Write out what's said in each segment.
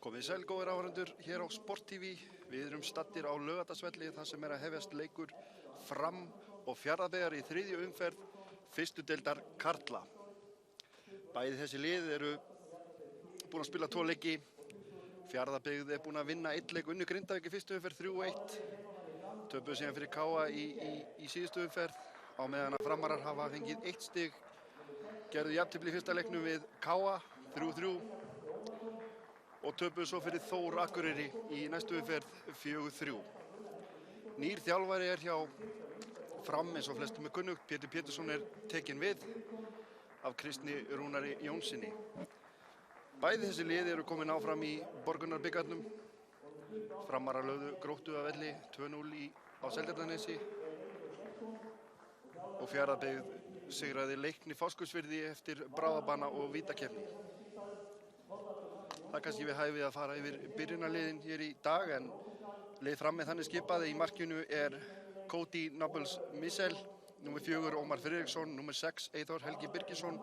Komið sæl góðir áhorfendur hér á Sport TV. Við erum staddir á Laugardalsvelli þar sem að hefjast leikur Fram og Fjarðabyggðar í þriðju umferð fyrstu deildar karla. Bæði þessi lið eru búin að spila 2 leiki. Fjarðabyggð er búin að vinna 1 leik, unnu Grindavík í fyrstu umferð 3-1. Töpuðu síðan fyrir KA í síðustu umferð á meðan að Framarar hafa fengið 1 stig. Gerðu jafntefli í fyrsta leiknum við KA 3-3 og töpuðu svo fyrir Þór Akureyri í næstu umferð 4-3. Nýr þjálfari er hjá Fram eins og flestum er kunnugt. Pétur Pétursson er tekinn við af Kristni Rúnari Jónssoni. Bæði þessi lið eru komin áfram í Borgunarbikarnum. Framarar lögðu Gróttu af velli 2-0 á Seltjarnarnesi og Fjarðabyggð sigraði Leikni Fáskrúðsfirði eftir bráðabana og vítakeppni. Það er kannski við hæfi að fara yfir byrjunarliðin hér í dag, en lið Fram með þannig skipað. Í markinu er Cody Nobles Michel, númer 4 Ómar Friðriksson, númer 6 Eyþór Helgi Birgisson,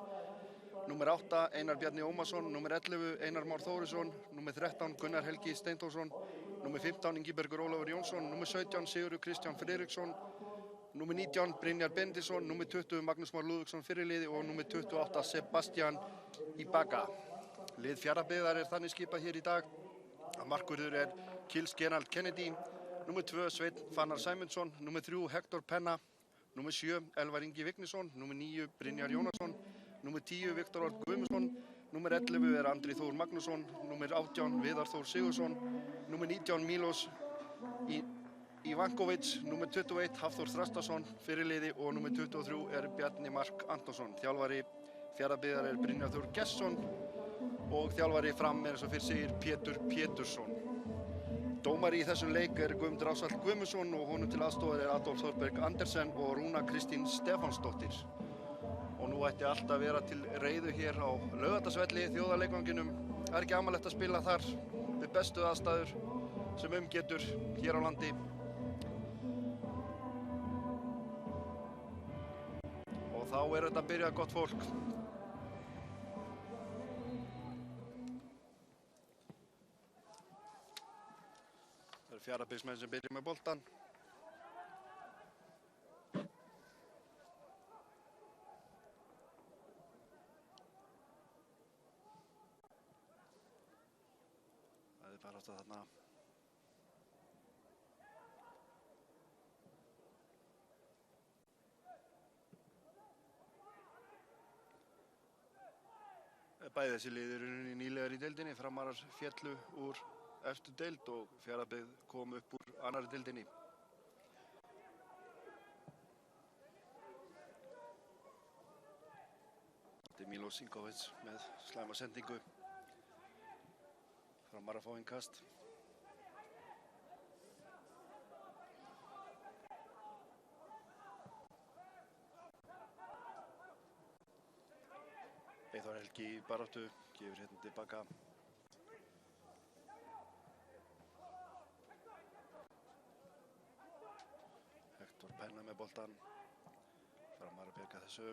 númer 8 Einar Bjarni Ómarsson, númer 11 Einar Már Þórisson, númer 13 Gunnar Helgi Steinþórsson, númer 15 Ingibergur Ólafur Jónsson, númer 17 Sigurður Kristján Friðriksson, númer 19 Brynjar Bendisson, númer 20 Magnús Már Lúðvíksson fyrirliði og númer 28 Sebastian Ibaga. Lið Fjarðabyggðar er þannig skipað hér í dag. Markvörður er Kils Gerald Kennedy, númer 2 Sveinn Fannar Sæmundsson, númer 3 Hector Penna, númer 7 Elvar Ingi Vignisson, númer 9 Brynjar Jónasson, númer 10 Viktor Örn Guðmundsson, númer 11 er Andri Þór Magnússon, númer 18 Viðar Þór Sigursson, númer 19 Milos Ivankovic, númer 21 Hafþór Þrastason fyrirliði og númer 23 er Bjarni Mark Antonsson. Þjálfari Fjarðabyggðar er Brynjar Þór Gestsson og þjálfari Fram er eins og fyrir segir Pétur Pétursson. Dómari í þessum leik er Guðmundur Ársæll Guðmundsson og honum til aðstoðar er Adolf Þorberg Andersen og Rúna Kristín Stefánsdóttir. Og nú ætti allt að vera til reiðu hér á Laugardalsvelli, þjóðarleikvanginum. Það er ekki amalegt að spila þar við bestu aðstæður sem getur hér á landi. Og þá er þetta að byrja gott fólk. Fjarðabyggsmenn sem byrja með boltan. Það er bara átt að þarna. Bæði þessi lið eru nýlegar í deildinni. Framarar féllu úr efstu deild og Fjarðabyggð kom upp úr annarri deildinni. Þetta er Milos Ingovic með slæma sendingu. Framar að fá innkast. Eyþór Helgi í baráttu, gefur hérna tilbaka. Hector Penna með boltan. Framar að bjarga þessu.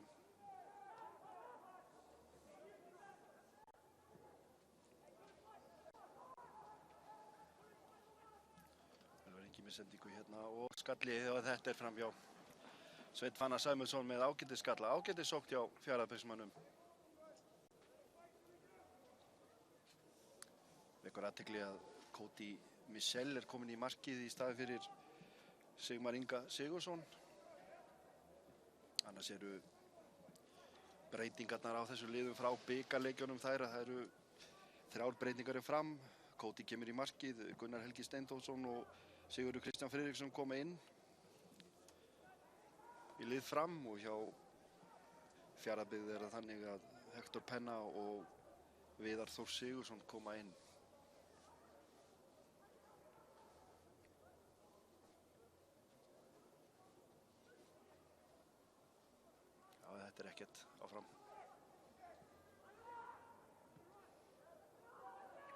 Elvar Ingi með sendingu hérna og skalli og þetta er framhjá Sveinn Fannar Sæmundsson með ágætis skalla. Ágætis sókn hjá Fjarðabyggsmönnum. Vekur athygli að Cody Michel er komin í markið í staði fyrir Sigmar Inga Sigurðsson. Annars eru breytingarnar á þessu liðum frá bikarleikjunum þær að það eru 3 breytingar Fram. Cody kemur í markið, Gunnar Helgi Steinþórsson og Sigurður Kristján Friðriksson koma inn í lið Fram og hjá Fjarðabyggð er það þannig að Hector Penna og Viðar Þór Sigursson koma inn. Þetta er ekkert áfram.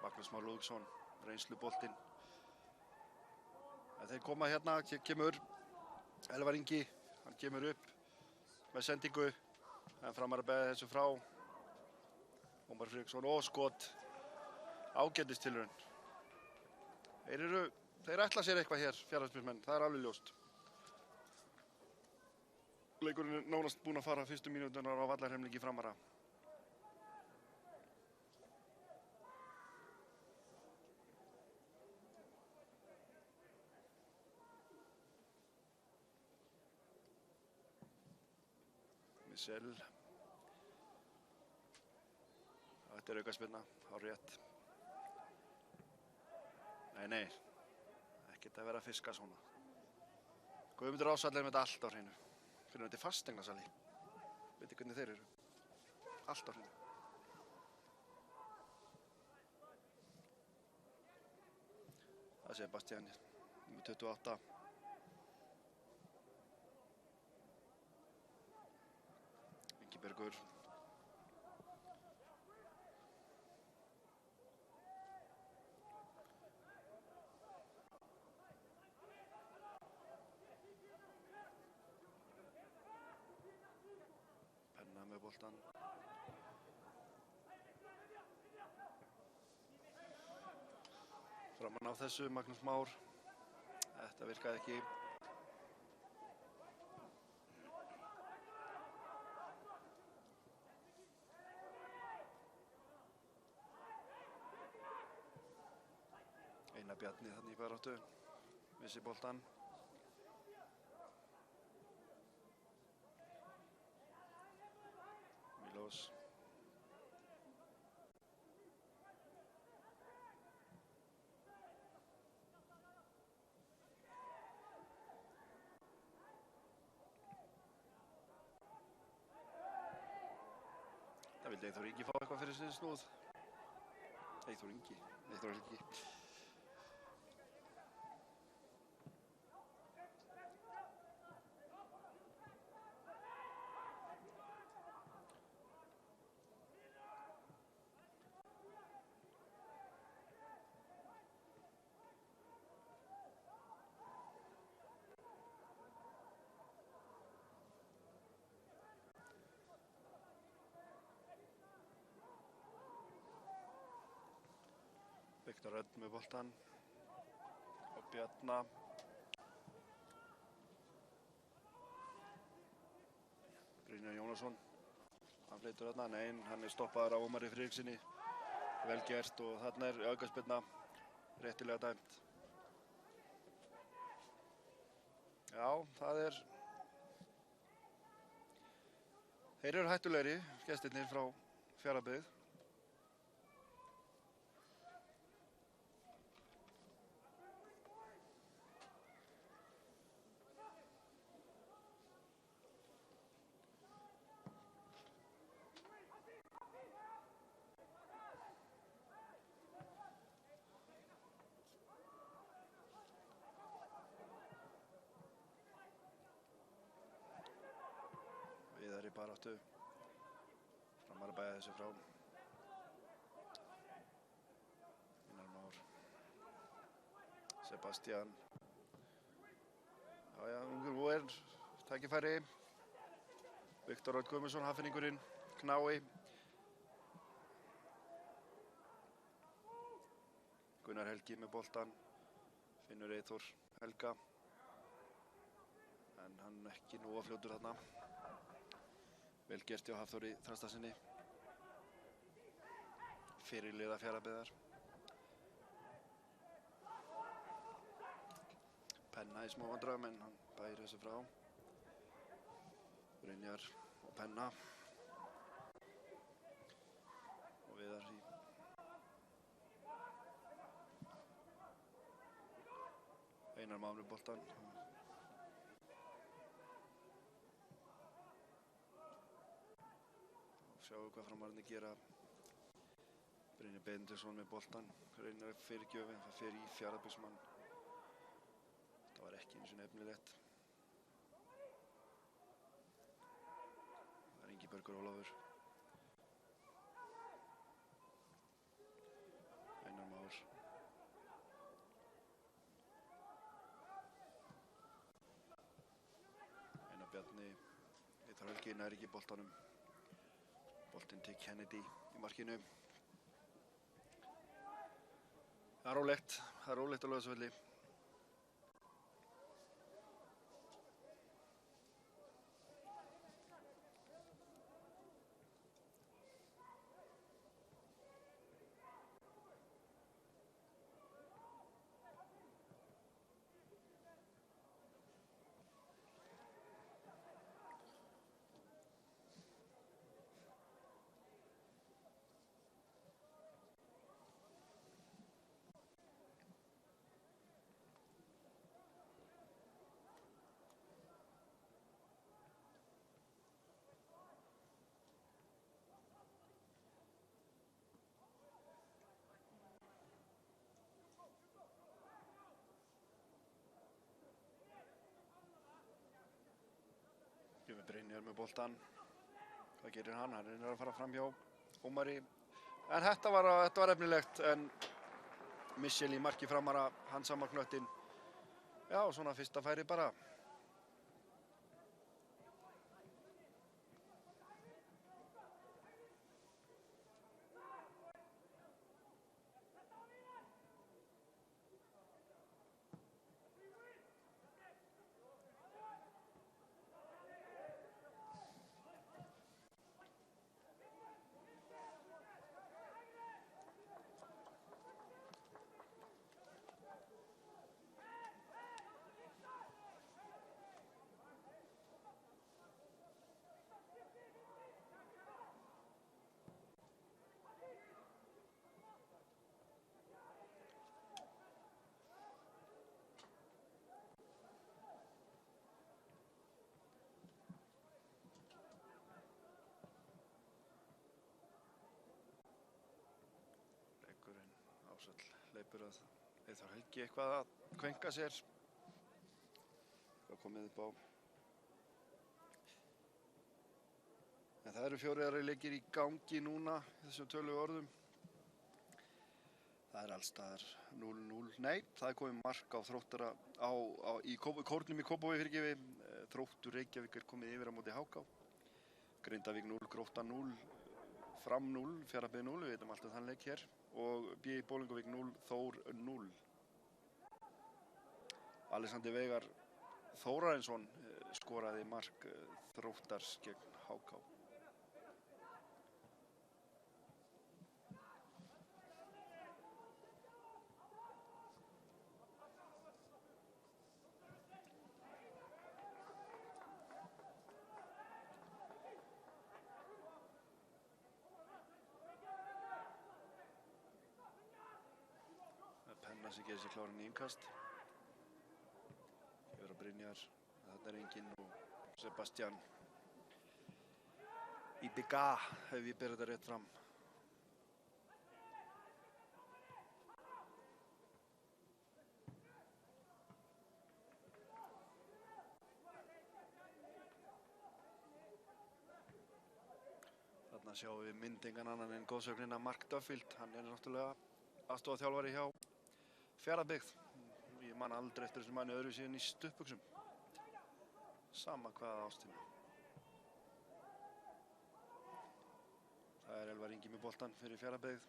Magnús Már Lúðvíksson, reynsluboltinn. Þeir koma hérna, kemur Elvar Ingi, hann kemur upp með sendingu, en Framar að beða þessu frá. Ómar Friðriksson og skot, ágætistilraun. Þeir ætla sér eitthvað hér, Fjarðabyggðarmenn, það alveg ljóst. Leikurinn nánast búinn að fara fyrstu mínúturnar á vallarhelmingi Framara. Missel. Þetta aukaspyrna, hárrétt. Nei, ekkert að vera að fiska svona. Guðmundur Ásvall með þetta allt á hreinu. Fyrir þetta fasteignasali. Veit hvernig þeir eru. Allt á hreinu. Það sé Sebastian, nummer 28. Ingibergur. Með boltan. Framan á þessu, Magnús Már. Þetta virkaði ekki. Einar Bjarni þarna í baráttu. Missi boltan. Milós. Það vildi Eyþór Ingi fá eitthvað fyrir sinni snúð. Eyþór Helgi. Viktor Örn með boltan og Bjarna. Brynjar Jónasson, hann fleitur þarna, nei, hann stoppaður af Ómari Friðriksinni. Vel gert og þarna aukaspyrna, réttilega dæmt. Já, það þeir eru hættulegri, gestirnir frá Fjarðabyggð. Viðar í baráttu. Framar að bæða þessu frá. Einar Már. Sebastian. Já, ungur tækifæri. Viktor Örn Guðmundsson, hafnfirðingurinn, Knái. Gunnar Helgi með boltan. Finnur Eyþór Helga. En hann ekki nóga fljótur þarna. Vel gert hjá Hafþóri Þrastarsinni. Fyrirliða Fjarðabyggðar. Penna í smá vandræðum en hann bæir þessu frá. Brynjar og Penna. Og Viðar í. Einar Már með boltan. Sjáum hvað Framararnir gera. Brynjar Benediktsson með boltan. Reynir að fyrirgjöf en það fer í Fjarðabyggðsmann. Það var ekki eins og efnilegt. Það Ingibergur Ólafur. Einar Már. Árni Eyþór Helgi nær ekki boltanum. Boltinn til Kennedy í markinu. Það er rólegt á Laugardalsvelli. Gjöfi Brynjar með boltan. Hvað gerir hann? Hann reynir að fara fram hjá Ómari. En þetta var efnilegt, en Michel í marki framara, hann sama knöttinn. Já, svona fyrsta færi bara. Ársæll hleypur að Eyþór Helgi eitthvað að kvenka sér. Það komið upp á. En það eru 4 leikir í gangi núna í þessum tölugu orðum. Það er allstaðar 0-0. Nei, það er komið mark á Þróttara í Kórnum í Kópavogi fyrirgefi. Þróttur Reykjavík er komið yfir á móti HK. Grindavík 0, Grótta 0, Fram 0, Fjarðabyggð 0, við veitum alltaf þann leik hér. Og B.I. Bolungarvík 0, Þór 0. Alexander Veigar Þórarinsson skoraði mark Þróttars gegn HK. Penna sem gerir sér kláran í innkast. Gjöra Brynjar, þetta er enginn og Sebastian Ibiga, ef ég ber þetta rétt fram. Þarna sjáum við myndingan annan en góðsögnina Mark Duffield. Hann er náttúrulega aðstoðarþjálfari hjá Fjarðabyggð. Ég man aldrei eftir þessum manni öðru síðan í stuttbuxum. Sama hvaða ástíma. Það er Elvar Ingi með boltan fyrir Fjarðabyggð.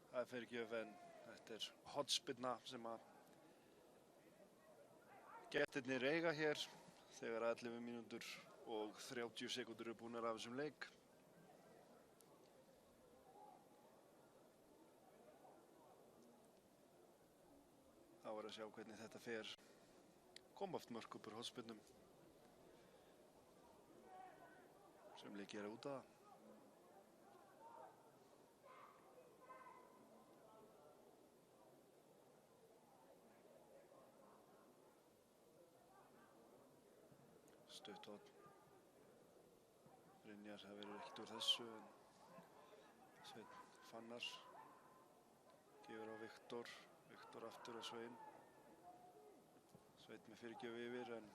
Það er fyrirgjöf, en þetta er hornspyrna sem að gettirnir eiga hér þegar 11 mínútur og 30 sekúndur eru búnar af þessum leik. Þá er að sjá hvernig þetta fer. Kom oft mörk upp úr hornspyrnum. Sem leik gera út af það. Stutt horn. Brynjar, það verður ekkert úr þessu, en Sveinn Fannar gefur á Viktor. Viktor aftur á Svein. Sveinn með fyrirgjöf yfir, en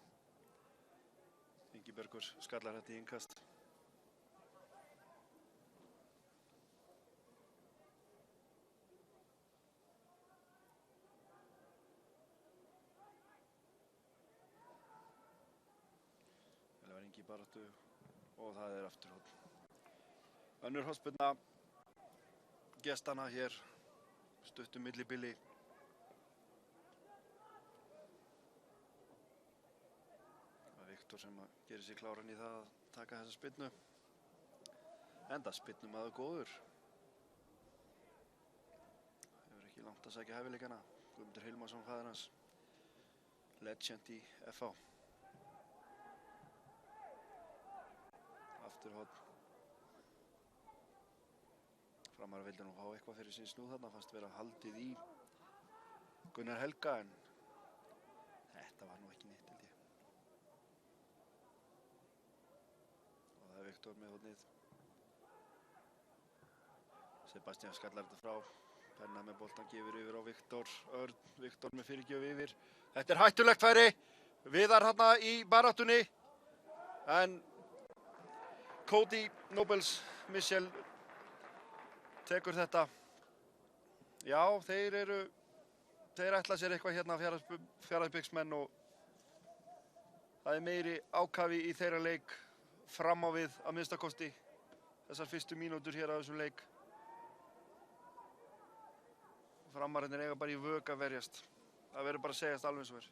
Ingibergur skallar þetta í innkast. lengi í baráttu og það er afturhóll. Önnur hornspyrna gestanna hér, stuttu millibili. Það er Viktor sem gerir sig kláran í það að taka þessa spyrnu. Enda spyrnumaður góður. Hefur ekki langt að sækja hæfileikana. Guðmundur Hilmarsson, faðir hans, legend í FH. Afturhóll. Framarar vildi nú fá eitthvað fyrir sín snúð þarna, fannst vera haldið í Gunnar Helga, en þetta var nú ekki neitt, held ég. Og það er Viktor með hornið. Sebastian skallar þetta frá. Penna með boltan gefur yfir á Viktor Örn. Viktor með fyrirgjöf yfir. Þetta er hættulegt færi. Viðar þarna í baráttunni. En Cody Nobles Michel tekur þetta. Já, þeir ætla sér eitthvað hérna Fjarðabyggðsmenn og það er meiri ákafi í þeirra leik fram á við að minnstakosti þessar fyrstu mínútur hér á þessum leik. Framararnir eiga bara í vök að verjast. Það verður bara að segjast alveg eins og er.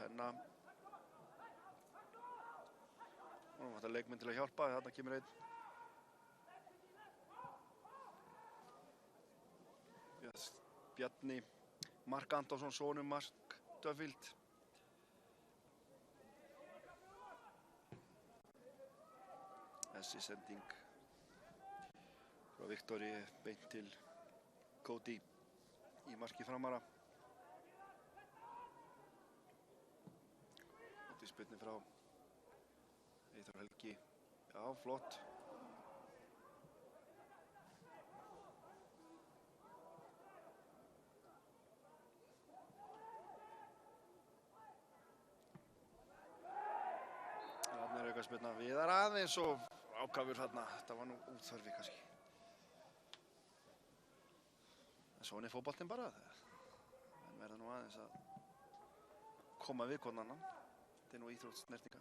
Penna. Nú vantar leikmenn til að hjálpa, þarna kemur einn. Bjarni Mark Antonsson, sonur Mark Duffield. Þessi sending frá Viktori beint til Cody í marki Framara. Cody spyrnir frá Eyþór Helgi. Já, flott. Þarna er aukaspyrna. Viðar aðeins og ákafur þarna. Þetta var nú útþörfi kannski. En svona er fótboltinn bara. En verða nú aðeins að koma við hvorn annan. Þetta er nú íþróttsnertinga.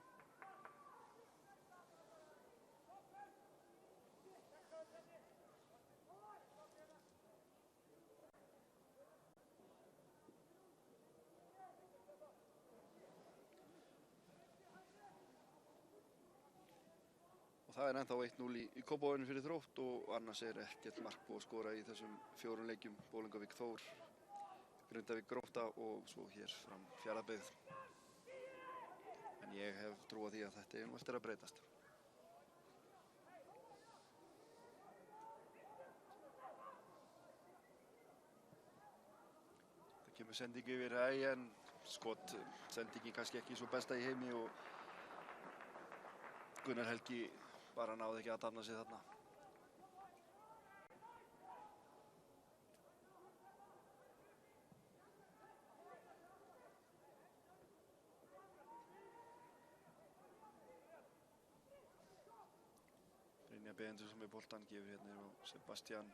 Og það er ennþá 1-0 í Kópavoginum fyrir Þrótt og annars er ekkert mark búið að skora í þessum 4 leikjum. Bolungarvík Þór, Grindavík Grótta og svo hér fram Fjarðabyggð. En ég hef trú á því að þetta er nú eftir að breytast. Það kemur sending yfir en skot sendingi kannski ekki svo besta í heimi og Gunnar Helgi bara náði ekki að dafna sig þarna. Brynjar Benediktsson með boltan, gefur hérna og Sebastian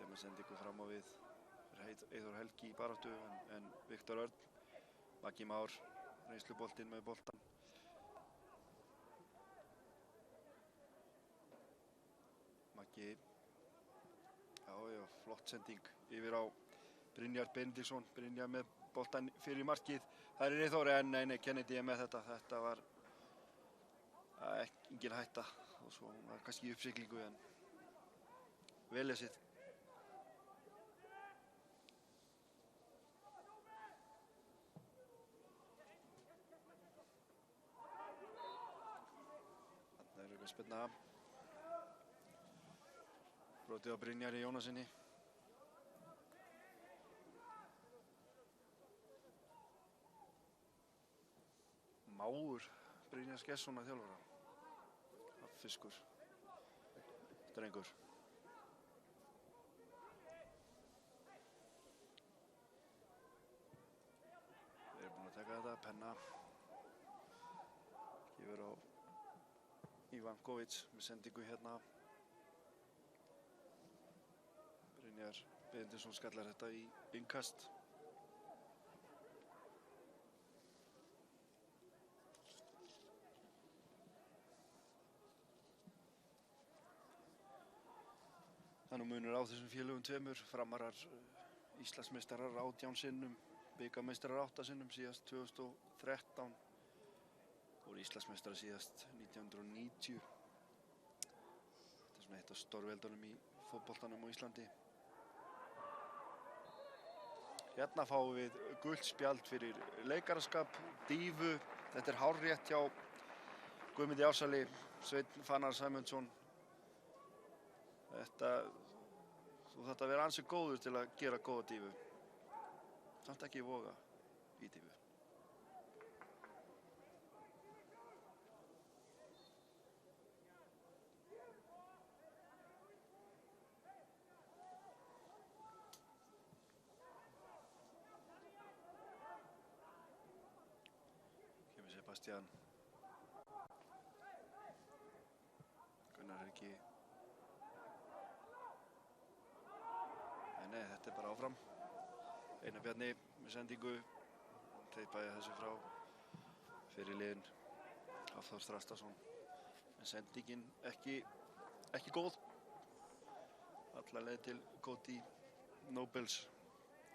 með sendingu fram á við. Eyþór Helgi í baráttu en Viktor Örn, Maggi Már, reynsluboltinn með boltan. Maggi, já, flott sending yfir á Brynjar Benediktsson. Brynjar með boltan fyrir markið. Það er Eyþór en nei, Kennedy er með þetta. Þetta var engin hætta og svo var kannski í uppsiglingu en vel lesið. Þarna er aukaspyrna. Brotið á Brynjari Jónasinni. Mágur Brynjars Gestssonar þjálfara. Fiskur. Drengur. Við erum búin að taka þetta. Penna. Gefur á Ivankovic með sendingu hérna. Brynjar Benediktsson skallar þetta í innkast. Þannig munur á þessum félögum tveimur. Framarar Íslandsmeistarar 18 sinnum, bikarmeistarar 8 sinnum, síðast 2013. Voru Íslandsmeistarar síðast 1990. Þetta er svona eitt af stórveldunum í fótboltanum á Íslandi. Hérna fáum við gult spjald fyrir leikaraskap, dífu. Þetta er hárrétt hjá Guðmundi Ársæli, Sveinn Fannar Sæmundsson. Þú þarft að vera ansi góður til að gera góða dífu. Samt ekki voga í dífu. Kemur Sebastian. Gunnar Helgi. Nei, þetta er bara áfram. Einar Bjarni með sendingu. Teipaði þessu frá fyrirliðinn Hafþór Þrastason. En sendingin ekki góð. Alla leið til Cody Nobles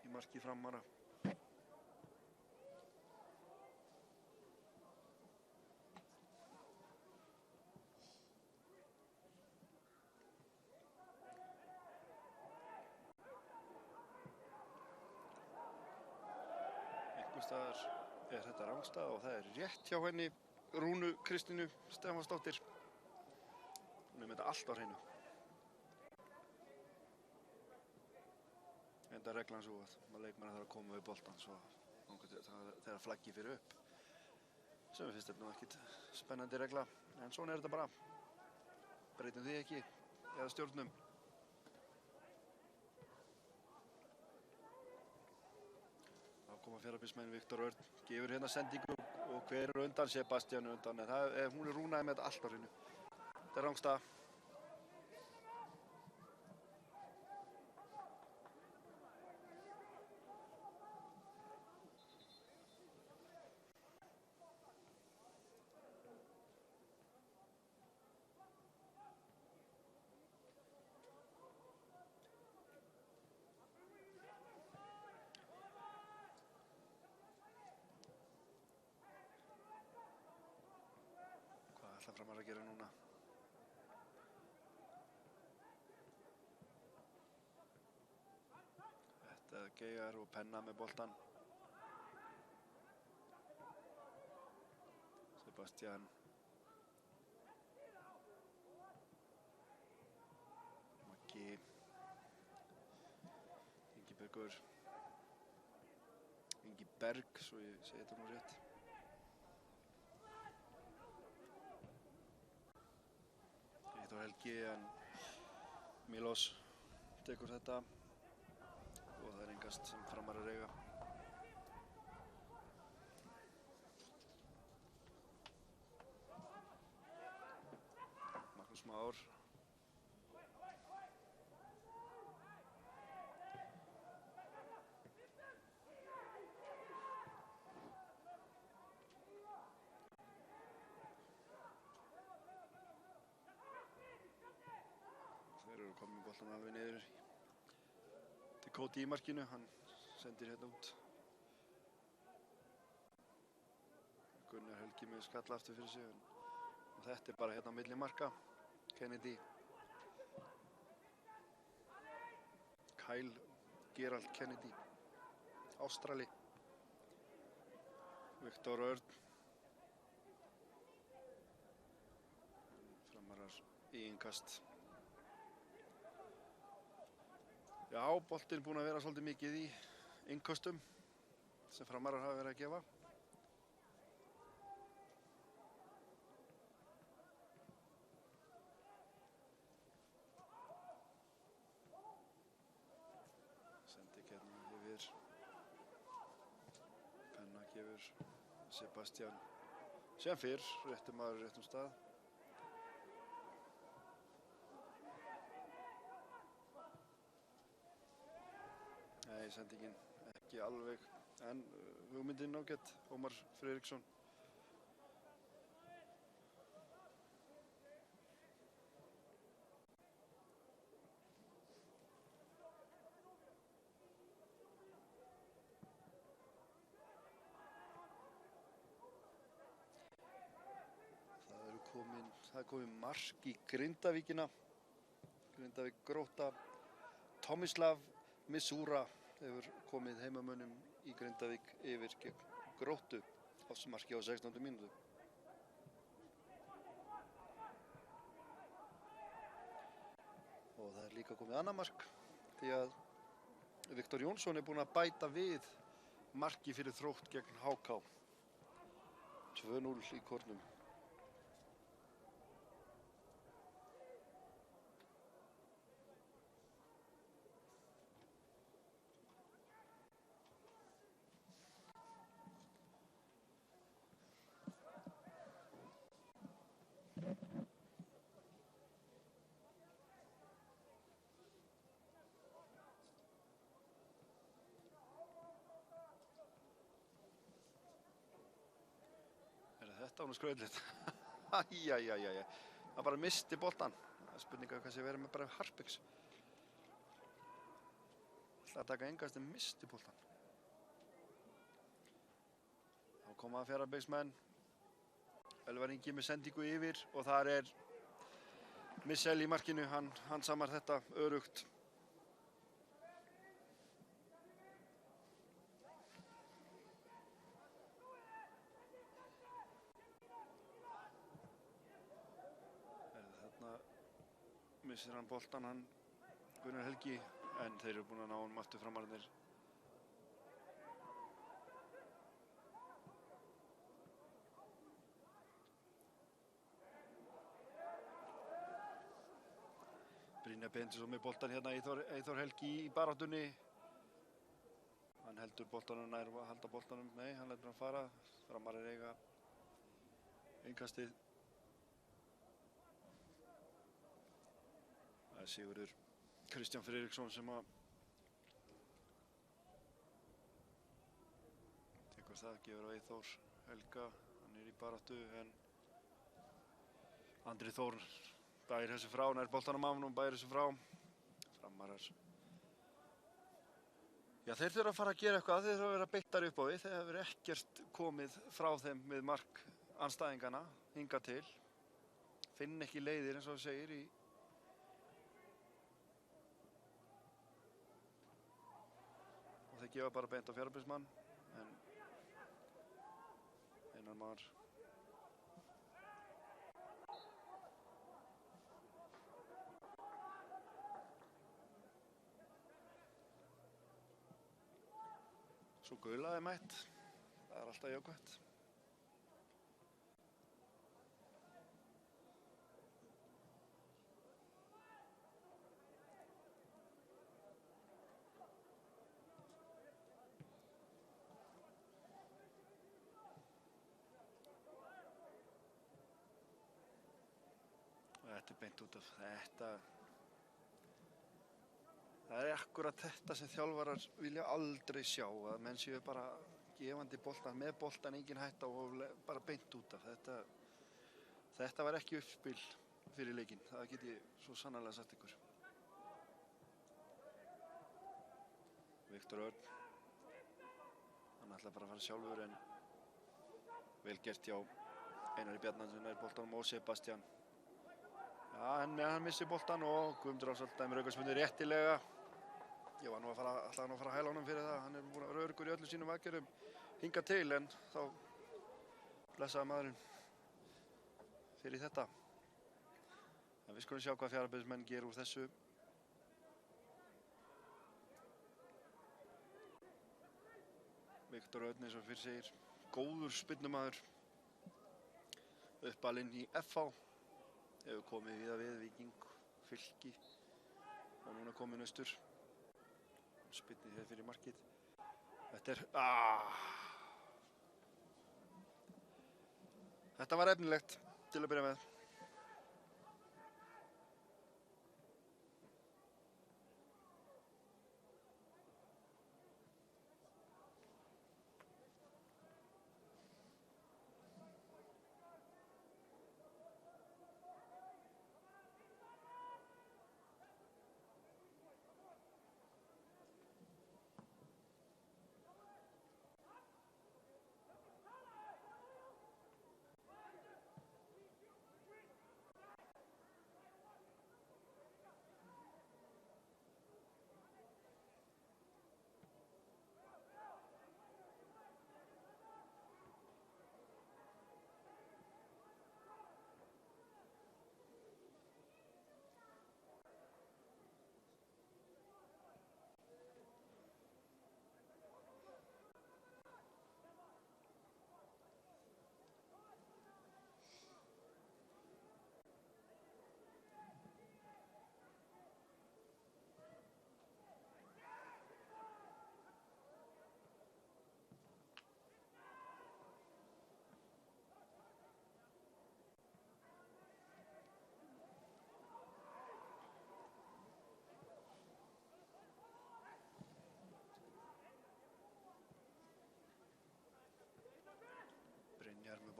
í marki Framara. Einhversstaðar er þetta rangstað og það er rétt hjá henni Rúnu Kristínu Stefánsdóttir. Hún er með þetta allt á hreinu. Enda reglan svo að leikmenn þarf að koma við boltan svo þegar flaggi fyrir upp. Sem finnst þetta nú ekkit spennandi regla, en svona er þetta bara. Breytum því ekki, eða stjórnum. Þá koma fjarðarbismenn Viktor Örn, gefur hérna sendingu og hver er undan? Sebastian undan, en hún er Rúnaði með þetta allt á hreinu. Þetta er rangstað. Hvað Framar að gera núna? Þetta er Geigar og Penna með boltan. Sebastian. Maggi. Ingibergur. Ingiberg, svo ég segi þetta nú rétt. Viktor Helgi, en Milos tekur þetta og það er engast sem Framar að eiga. Magnús Már. Þeir eru komin með boltan alveg niður til Cody í markinu, hann sendir hérna út. Gunnar Helgi með skalla aftur fyrir sig, og þetta er bara hérna á milli marka. Kennedy. Kyle Gerald Kennedy, Ástrali. Viktor Örn. Framarar í innkast. Já, boltinn búinn að vera svolítið mikið í innköstum sem Framarar hafa verið að gefa. Sendi hérna yfir. Penna gefur Sebastian sem fyrr, réttum maður réttum stað. Nei, sendingin ekki alveg, en hugmyndin ágætt, Ómar Friðriksson. Það er komið mark í Grindavíkina. Grindavík Grótta. Tomislav Misura hefur komið heimamönnum í Grindavík yfir gegn Gróttu á marki á 16. mínútu. Og það er líka komið annað mark því að Viktor Jónsson er búinn að bæta við marki fyrir Þrótt gegn HK. 2-0 í kornum. Þetta var nú skrautlegt. Æjæjæjæjæ. Það bara misti boltan. Það er spurninga hvað sé verið með bara Harpiks. Það að taka engast en misti boltan. Þá koma Fjarðabyggðsmenn. Elvar Ingi með sendingu yfir og þar er Missel í markinu. Hann samar þetta örugt. Missir hann boltan, Gunnar Helgi, en þeir eru búin að ná honum aftur framararnir. Brynjar Benediktsson með boltan hérna, Eyþór Helgi í baráttunni. Hann heldur boltanum nær að halda boltanum, nei, hann lætur hann fara. Framarar eiga innkastið. Það er Sigurður Kristján Friðriksson sem að tekur það, gefur á Eyþór Helga, hann er í baráttu en Andri Þór bæir þessu frá, nær boltanum af honum, bæir þessu frá. Framarar. Já, þeir þurfa að fara að gera eitthvað, þeir þurfa að vera beittar upp á við, þeir hefur ekkert komið frá þeim við mark andstæðingana hingað til. Finn ekki leiðir eins og þú segir í og þeir gefa bara beint á Fjarðabyggðsmann en Einar Már svo gula er mætt, það er alltaf jákvætt. Þetta er beint út af þetta. Það er akkurat þetta sem þjálfarar vilja aldrei sjá, að menn séu bara gefandi boltan, með boltan engin hætta og bara beint út af. Þetta var ekki uppspil fyrir leikinn, það get ég svo sannarlega sagt ykkur. Viktor Örn, hann ætla bara að fara sjálfur en vel gert hjá Einari Bjarnason nær boltanum og Sebastian. Já, en hann missir boltan og Guðmundur Ársæll dæmir aukaspyrnu réttilega. Ég var nú að fara að hæla honum fyrir það. Hann er búinn að vera öruggur í öllum sínum aðgerðum hingað til en þá blessaði maðurinn fyrir þetta. En við skulum sjá hvað Fjarðabyggðsmenn gera úr þessu. Viktor Örn eins og fyrr segir, góður spyrnumaður. Uppalinn í FH. Hefur komið víða við Víking, Fylki og núna komið austur. Spyrnir hér fyrir markið. Þetta er... Þetta var efnilegt til að byrja með.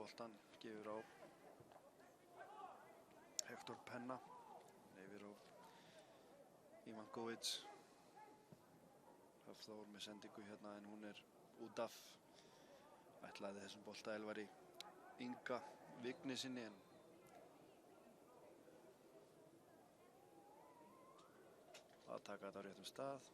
boltan, gefur á Hector Penna, yfir á Ivankovic. Hafþór með sendingu hérna en hún út af. Ætlaði þessum bolta Elvari Inga Vignisinni en að taka þetta á réttum stað.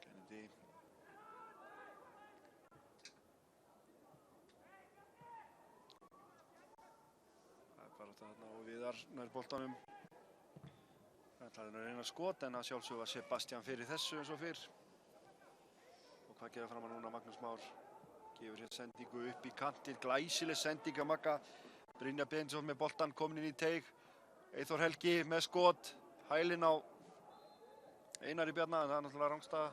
Kennedy. Það bara þarna og Viðar nær boltanum. Það er að reyna skot en að sjálfsögðu var Sebastian fyrir þessu eins og fyrr. Og hvað gera fram að núna Magnús Már gefur hér sendingu upp í kantið, glæsileg sending að Magga. Brynjar Benediktsson með boltan komin inn í teig. Eyþór Helgi með skot, hælinn á Einari Bjarna en það er náttúrulega rangstaða.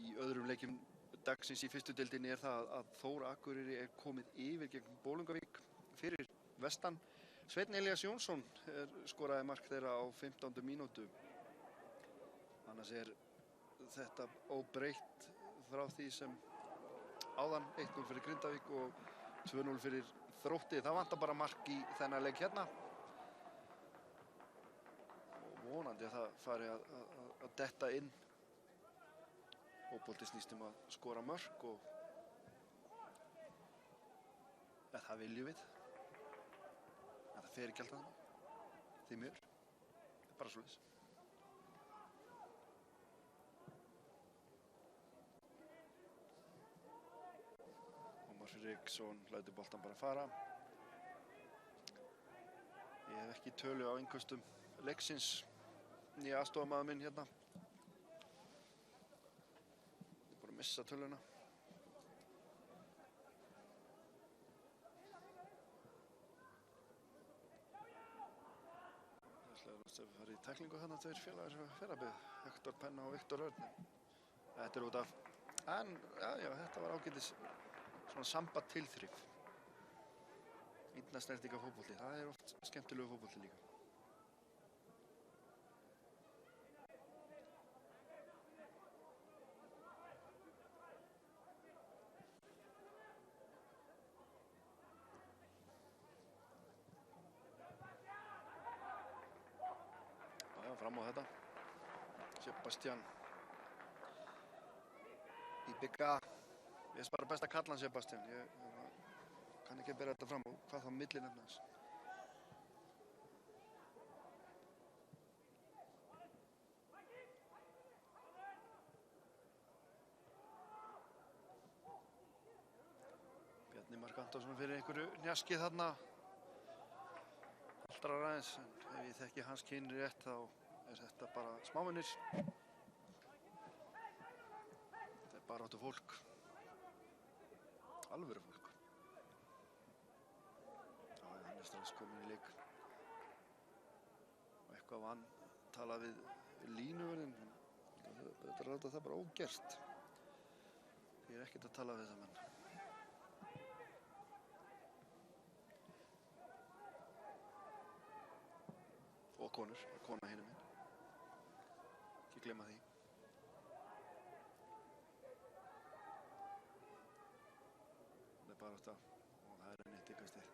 Í öðrum leikjum dagsins í fyrstu deildinni það að Þór Akureyri komið yfir gegn Bolungarvík fyrir vestan. Sveinn Elías Jónsson skoraði mark þeirra á 15. mínútu. Annars þetta óbreytt frá því sem áðan, 1-0 fyrir Grindavík og 2-0 fyrir Þrótti. Það vantar bara mark í þennan leik hérna. Og vonandi að það fari að detta inn. Fótbolti snýst að skora mörk og það viljum við. En það fer ekki alltaf þannig. Því miður. Það bara svoleiðis. Ómar Friðriksson lætur boltan bara fara. Ég hef ekki tölu á innköstum leiksins. Nýja aðstofamaður minn hérna. Missa töluna. Það að fara í tæklingu þarna tveir félagar Fjarðabyggð, Hector Penna og Viktor Örn. Þetta út af, en já, þetta var ágætis svona samband tilþrif. Einna snertinga fótbolti, það oft skemmtilegu fótbolti líka. Fram á þetta. Sebastian í bygga. Ég veist bara best að kalla hann Sebastian. Ég kann ekki að bera þetta fram og hvað þá millinefni hans. Bjarni Mark Antonsson fyrir einhverju njaskið þarna. Alltaf aðeins, en ef ég þekki hans kyn rétt þá þetta bara smávinnir. Þetta baráttu fólk. Alvöru fólk. Hann strax komin í leik. Og eitthvað vann tala við línuverðin. Þetta láta það bara ógert. Ég ekkert að tala við þessa menn. Og konur, kona hinum minn. Ekki glemma því. Það bara þetta og það neitt ykkar stil.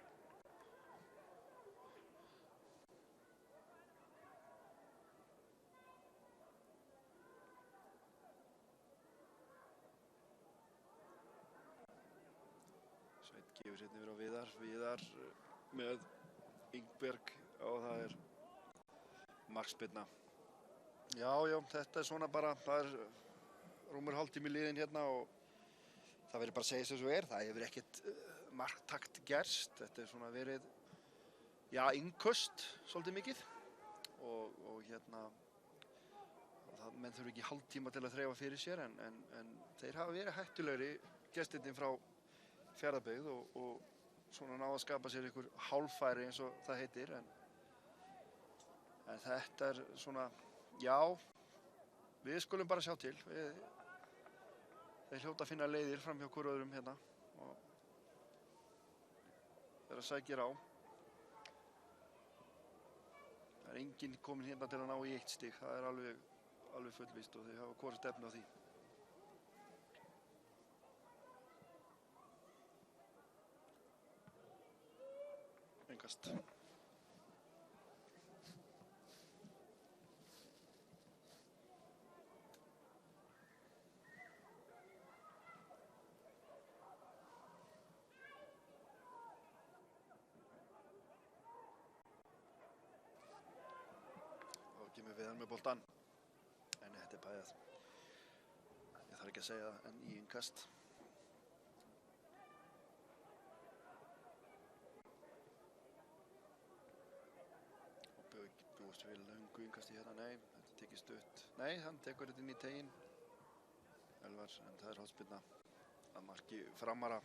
Gefur hérna yfir á Viðar. Viðar með Ingberg og það er markspyrna. Já, þetta er svona bara, það er rúmur hálftími liðinn hérna og það verður bara að segja sem svo það hefur ekkert marktakt gerst. Þetta er svona verið, innköst svolítið mikið og hérna, menn þurfa ekki hálftíma til að þreifa fyrir sér en þeir hafa verið hættulegri gestirnir frá Fjarðabyggð og svona ná að skapa sér einhver hálffæri eins og það heitir en þetta er svona, við skulum bara sjá til. Þeir hljóta að finna leiðir fram hjá hvor öðrum hérna og þeirra sækir á. Það er enginn kominn hérna til að ná í 1 stig, það er alveg fullvíst og þau hafa hvort stefnu á því. Engast. Og kemur Viðar með boltann. En þetta er bæðið. Ég þarf ekki að segja það en í innkast. Búist við löngu innkasti hérna, nei, þetta tekið stutt. Nei, hann tekur þetta inn í teginn. Elvar, en það er hornspyrna að marki Framara.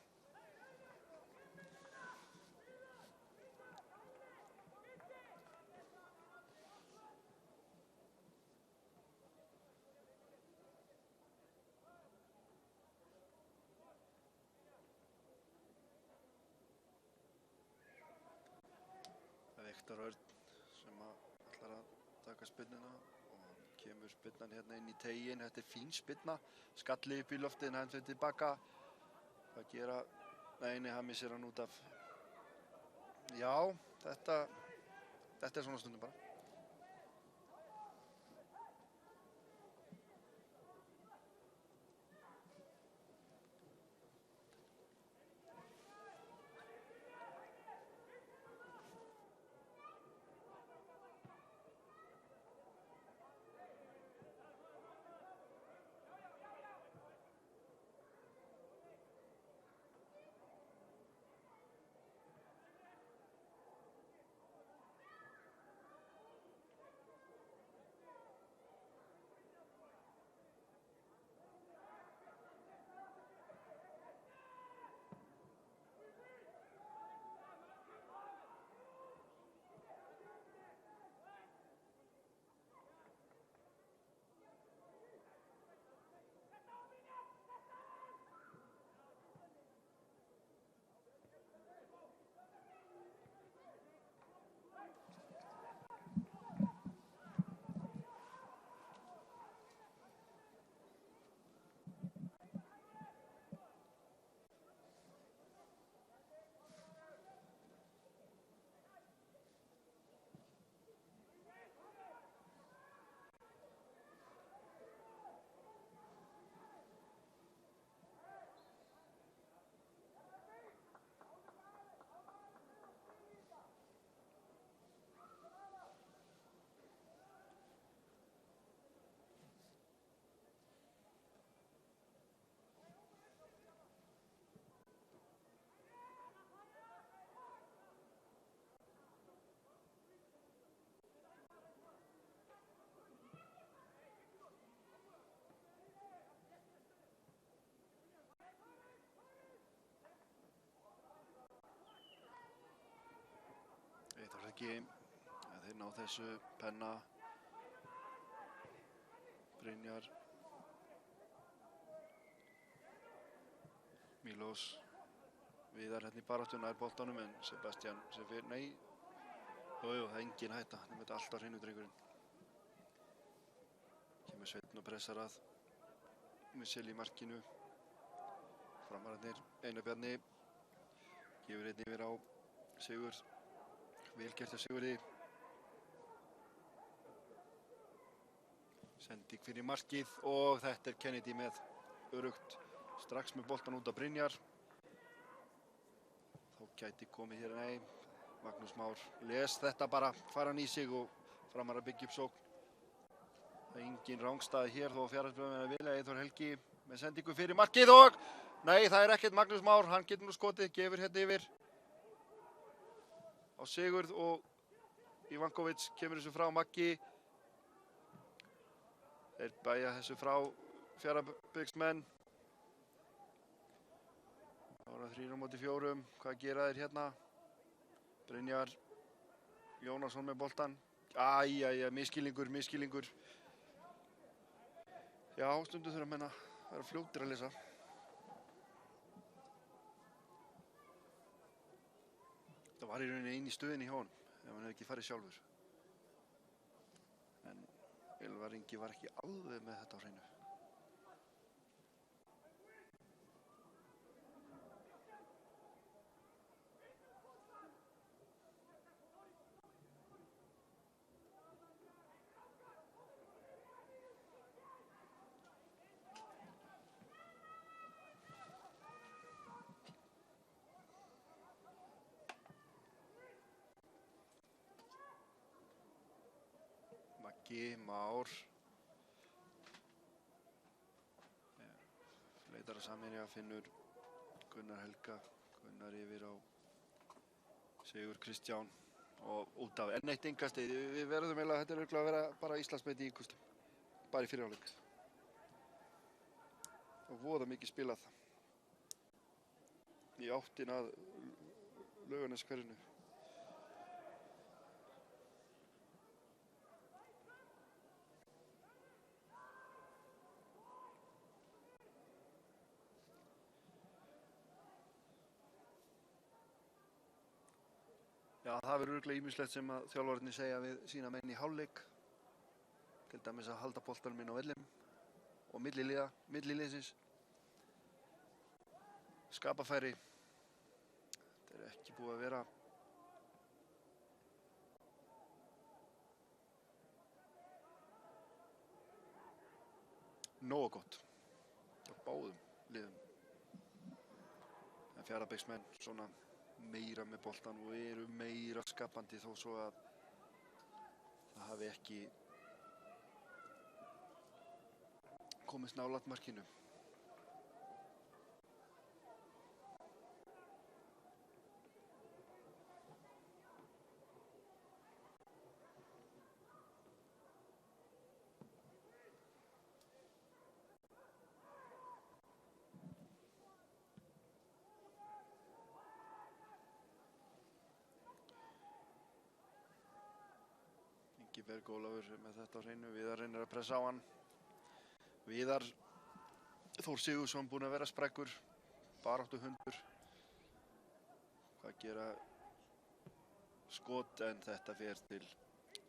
Viktor Örn sem ætlar að taka spyrnuna og kemur spyrnan hérna inn í teginn. Þetta er fín spyrna, skalli upp í loftið en hann fyrir tilbaka. Hvað gera? Nei, hann missir hann út af. Já, þetta er svona stundum bara. Það var ekki að þeir ná þessu. Penna, Brynjar, Mílós, Viðar hérna í baráttuna er boltanum en Sebastian sem fyrir, nei, það er engin hætta, hann er með alltaf hreinu drengurinn. Kemur Sveinn og pressar að Missel í markinu. Framararnir, Einar Bjarni, gefur einn yfir á Sigurð. Vel gert hjá Sigurði. Sending fyrir markið og þetta er Kennedy með örugt strax með boltan út á Brynjar. Þá gæti komið hér, nei. Magnús Már les þetta bara, fara hann í sig og Framar að byggja upp sókn. Það er engin rangstaði hér þó að Fjarðabyggðarmenn vilja. Eyþór Helgi með sendingu fyrir markið og nei, það er ekkert Magnús Már, hann getur nú skotið, gefur hérna yfir á Sigurð og Ivankovic kemur þessu frá Maggi. Þeir bæja þessu frá Fjarðabyggðarmenn. Það voru 3 á móti 4, hvað gera þeir hérna? Brynjar Jónasson með boltan. Misskilningur. Já, stundum þurfa menn að vera fljótir að lesa. Það var í rauninni einn í stöðinni hjá honum, ef hann hefði ekki farið sjálfur. En Elvar Ingi var ekki alveg með þetta á hreinu. Maggi Már leitar að samherja, finnur Gunnar Helga, Gunnar yfir á Sigur Kristján og út af enn eitt innkastið. Við verðum eiginlega, þetta er örugglega að vera bara Íslandsmet í innkastum, bara í fyrri hálfleik. Og voða mikið spilað í áttina að Laugarneshverfinu. Já, það verður örugglega ýmislegt sem að þjálfararnir segja við sína menn í hálfleik. Til dæmis að halda boltanum inn á vellinum og milliliðsins. Skapa færi. Þetta er ekki búið að vera nógu gott á báðum liðum. En Fjarðabyggðarmenn svona meira með boltan og eru meira skapandi þó svo að það hafi ekki komist nálægt markinu. Berg Ólafur með þetta á hreinu, Viðar reynir að pressa á hann. Viðar Þór Sigurðsson búinn að vera sprækur, baráttu hundur. Hvað gera skot en þetta fer til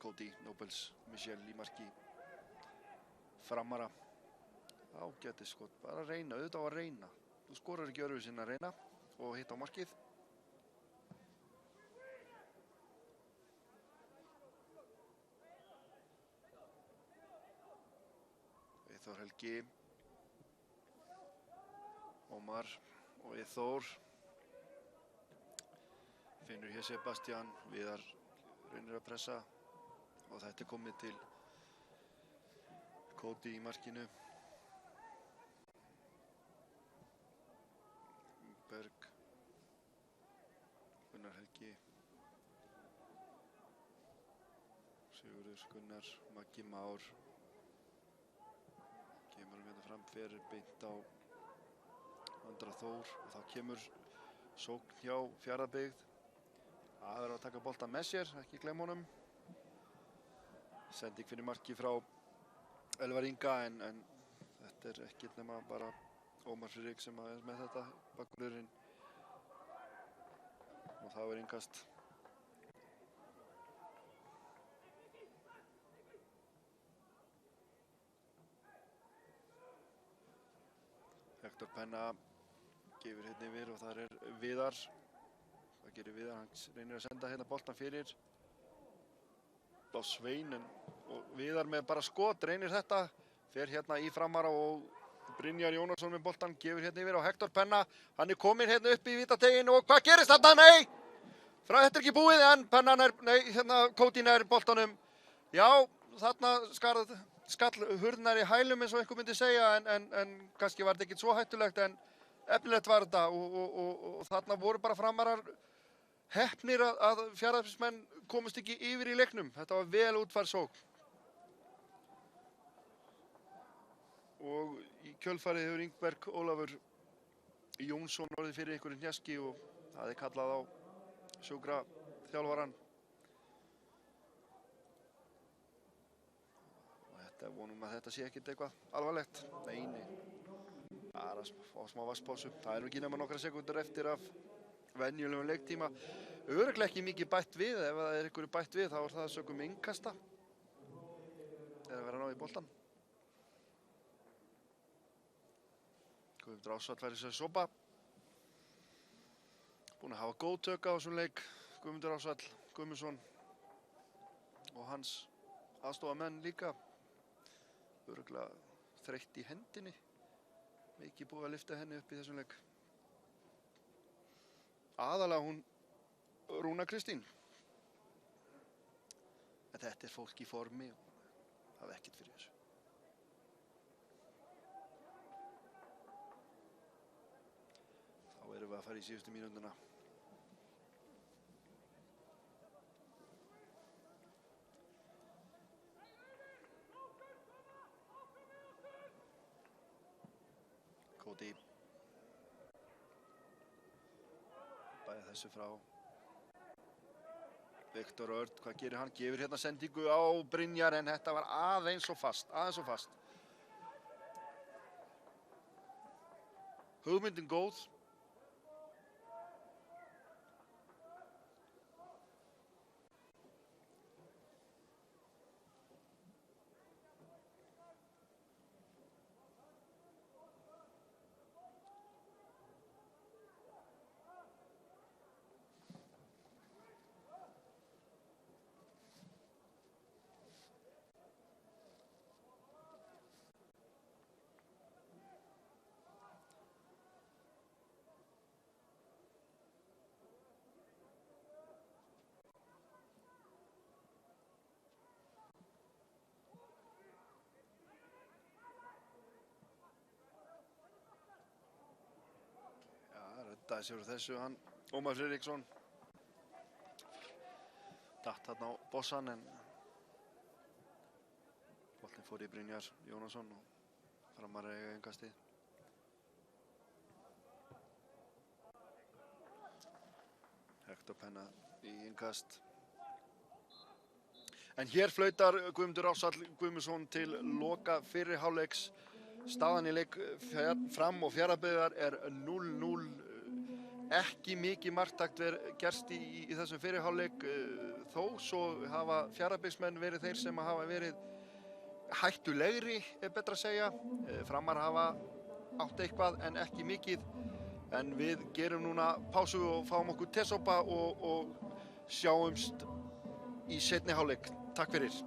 Cody Nobles, Michel í marki Framara. Ágætis skot, bara reyna, auðvitað á að reyna. Þú skorar ekki öðruvísi en að reyna og hitta á markið. Eyþór Helgi, Ómar og Eyþór. Finnur hér Sebastian, Viðar reynir að pressa og þetta er komið til Cody í markinu. Berg, Gunnar Helgi, Sigurður Gunnar, Maggi Már. Kemur hérna fram, fer beint á Andra Þór og þá kemur sókn hjá Fjarðabyggð. Það er að taka boltan með sér, ekki gleyma honum. Sending fyrir marki frá Elvar Inga en þetta er ekkert nema bara Ómar Friðrik sem er með þetta bakvörðurinn. Og það er innkast. Hector Penna gefur hérna yfir og þar er Viðar. Hvað gerir Viðar? Hann reynir að senda hérna boltan fyrir á Svein og Viðar með bara skot reynir þetta. Fer hérna í Framara og Brynjar Jónasson með boltan, gefur hérna yfir á Hector Penna. Hann er kominn hérna upp í vítategin og hvað gerist þarna? Nei! Þetta er ekki búið en Penna Cody nær boltanum. Já, þarna skall hurðnar í hælum eins og einhver myndi segja en kannski var þetta ekkert svo hættulegt en efnilegt var þetta og þarna voru bara Framarar heppnir að Fjarðabyggðarmenn komist ekki yfir í leiknum. Þetta var vel útfærð sókn. Og í kjölfarið hefur Ingberg Ólafur Jónsson orðið fyrir einhverju hnjaski og það er kallað á sjúkraþjálfarann. Og vonum að þetta sé ekkert eitthvað alvarlegt. Nei. Bara á smá vatnspásu. Það er nú ekki nema nokkra sekúndur eftir af venjulegum leiktíma. Örugglega ekki mikið bætt við, ef það er einhverju bætt við þá er það sökum innkasta. Eða vera að ná í boltan. Guðmundur Ásvall fær í sig sopa. Búinn að hafa góð tök á þessum leik. Guðmundur Ásvall Guðmundsson og hans aðstofamenn líka. Örugglega þreytt í hendinni. Ekki búið að lyfta henni upp í þessum leik. Aðalega hún Rúna Kristín. En þetta er fólk í formi og hafa ekkert fyrir þessu. Þá erum við að fara í síðustu mínútuna. Cody bæði þessu frá Viktor Örn, hvað gerir hann? Gefur hérna sendingu á Brynjar en þetta var aðeins og fast. Hugmyndin góð. Reddaði sér úr þessu hann Ómar Friðriksson. Datt þarna á bossan en boltinn fór í Brynjar Jónasson og Framarar eiga innkastið. Hector Penna í innkast. En hér flautar Guðmundur Ásvall Guðmundsson til loka fyrri hálfleiks. Staðan í leik Fram og Fjarðabyggðar er 0-0. Ekki mikið marktakt gerst í þessum fyrri hálfleik. Þó svo hafa Fjarðabyggðarmenn verið þeir sem hafa verið hættulegri, er betra að segja. Framar hafa átt eitthvað en ekki mikið. En við gerum núna pásu og fáum okkur tesopa og sjáumst í seinni hálfleik. Takk fyrir.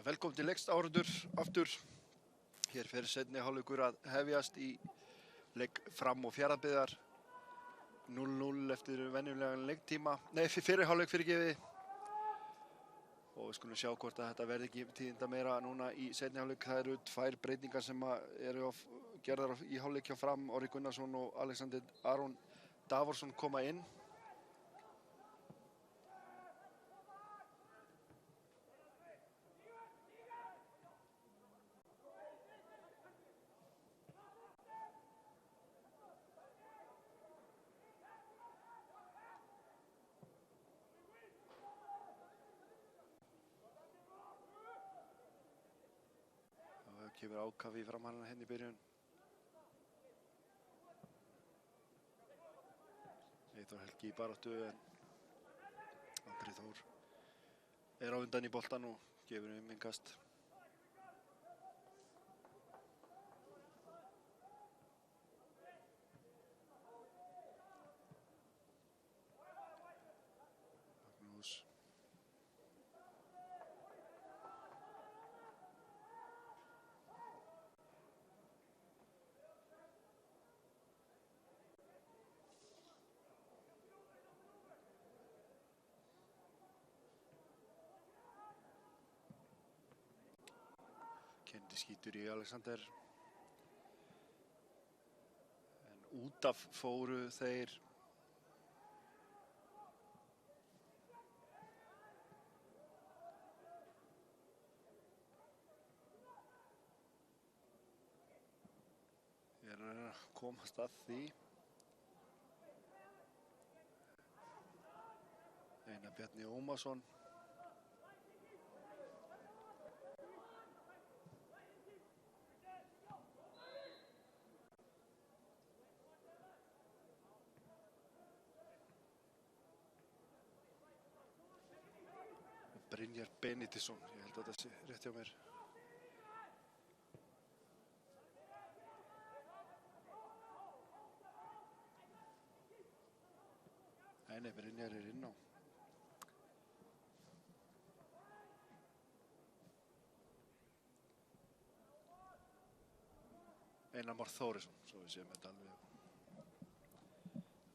Velkomin til leiks áhorfendur aftur. Hér fer seinni hálfleikur að hefjast í leik Fram og Fjarðabyggðar. 0-0 eftir venjulegan leiktíma. Nei, fyrri hálfleik fyrirgefið. Og við skulum sjá hvort að þetta verði ekki tíðinda meira núna í seinni hálfleik. Það eru 2 breytingar sem eru gerðar í hálfleik hjá Fram. Orri Gunnarsson og Alexander Aron Davorsson koma inn. Kemur ákafi í framhæluna hérna í byrjun. Eyþór Helgi í baráttu en Andri Þór er á undan í boltan og gefur innkast. Magnús. Kendi skýtur í Alexander. En út af fóru þeir. Ég er að komast að því. Einar Bjarni Ómarsson. Brynjar Benediktsson, ég held að þetta sé rétt hjá mér. Nei, Brynjar er inn á. Einar Már Þórisson, svo við séum þetta alveg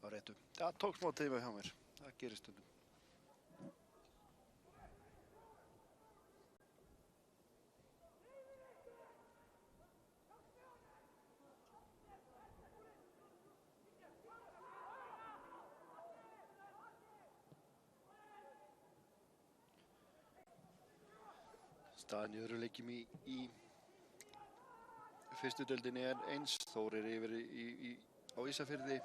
á réttu. Það tók smá tíma hjá mér, það gerist stundum. Staðan í öðru leikjum í fyrstu deildinni er eins. Þór er yfir á Ísafirði.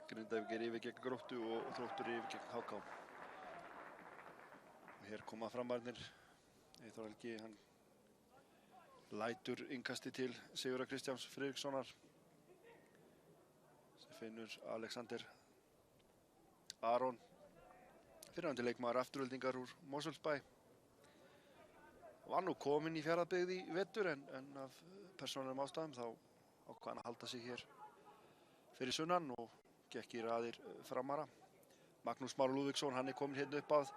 Grindavík er yfir gegn Gróttu og Þróttur er yfir gegn HK. Og hér koma framarnir. Eyþór Helgi, hann lætur innkasti til Sigurðar Kristjáns Friðrikssonar. Sem finnur Alexander Aron. Fyrrverandi leikmaður Aftureldingar úr Mosfellsbæ. Var nú kominn í Fjarðabyggð í vetur en af persónulegum ástæðum þá ákvað hann að halda sig hér fyrir sunnan og gekk í raðir Framara. Magnús Már Lúðvíksson, hann er kominn hérna upp að,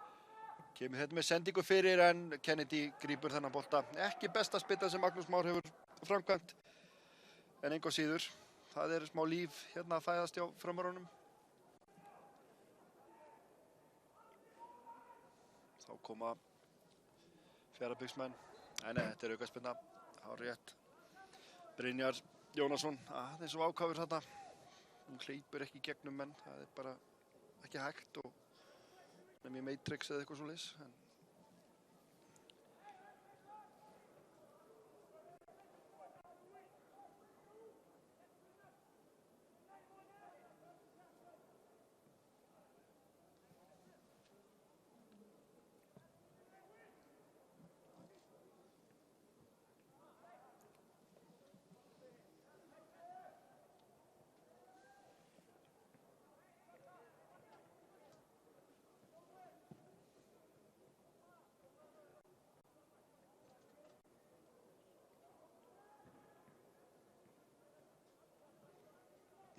kemur hérna með sendingu fyrir en Kennedy grípur þennan bolta. Ekki besta spilta sem Magnús Már hefur framkvæmt en engu síður. Það er smá líf hérna að fæðast hjá Framarunum. Þá koma Fjarðabyggsmenn. Nei, þetta er aukaspyrna. Hárrétt. Brynjar Jónasson, aðeins og ákafur þarna. Hún hleypur ekki í gegnum menn. Það er bara ekki hægt og nefnir Matrix eða eitthvað svoleiðis.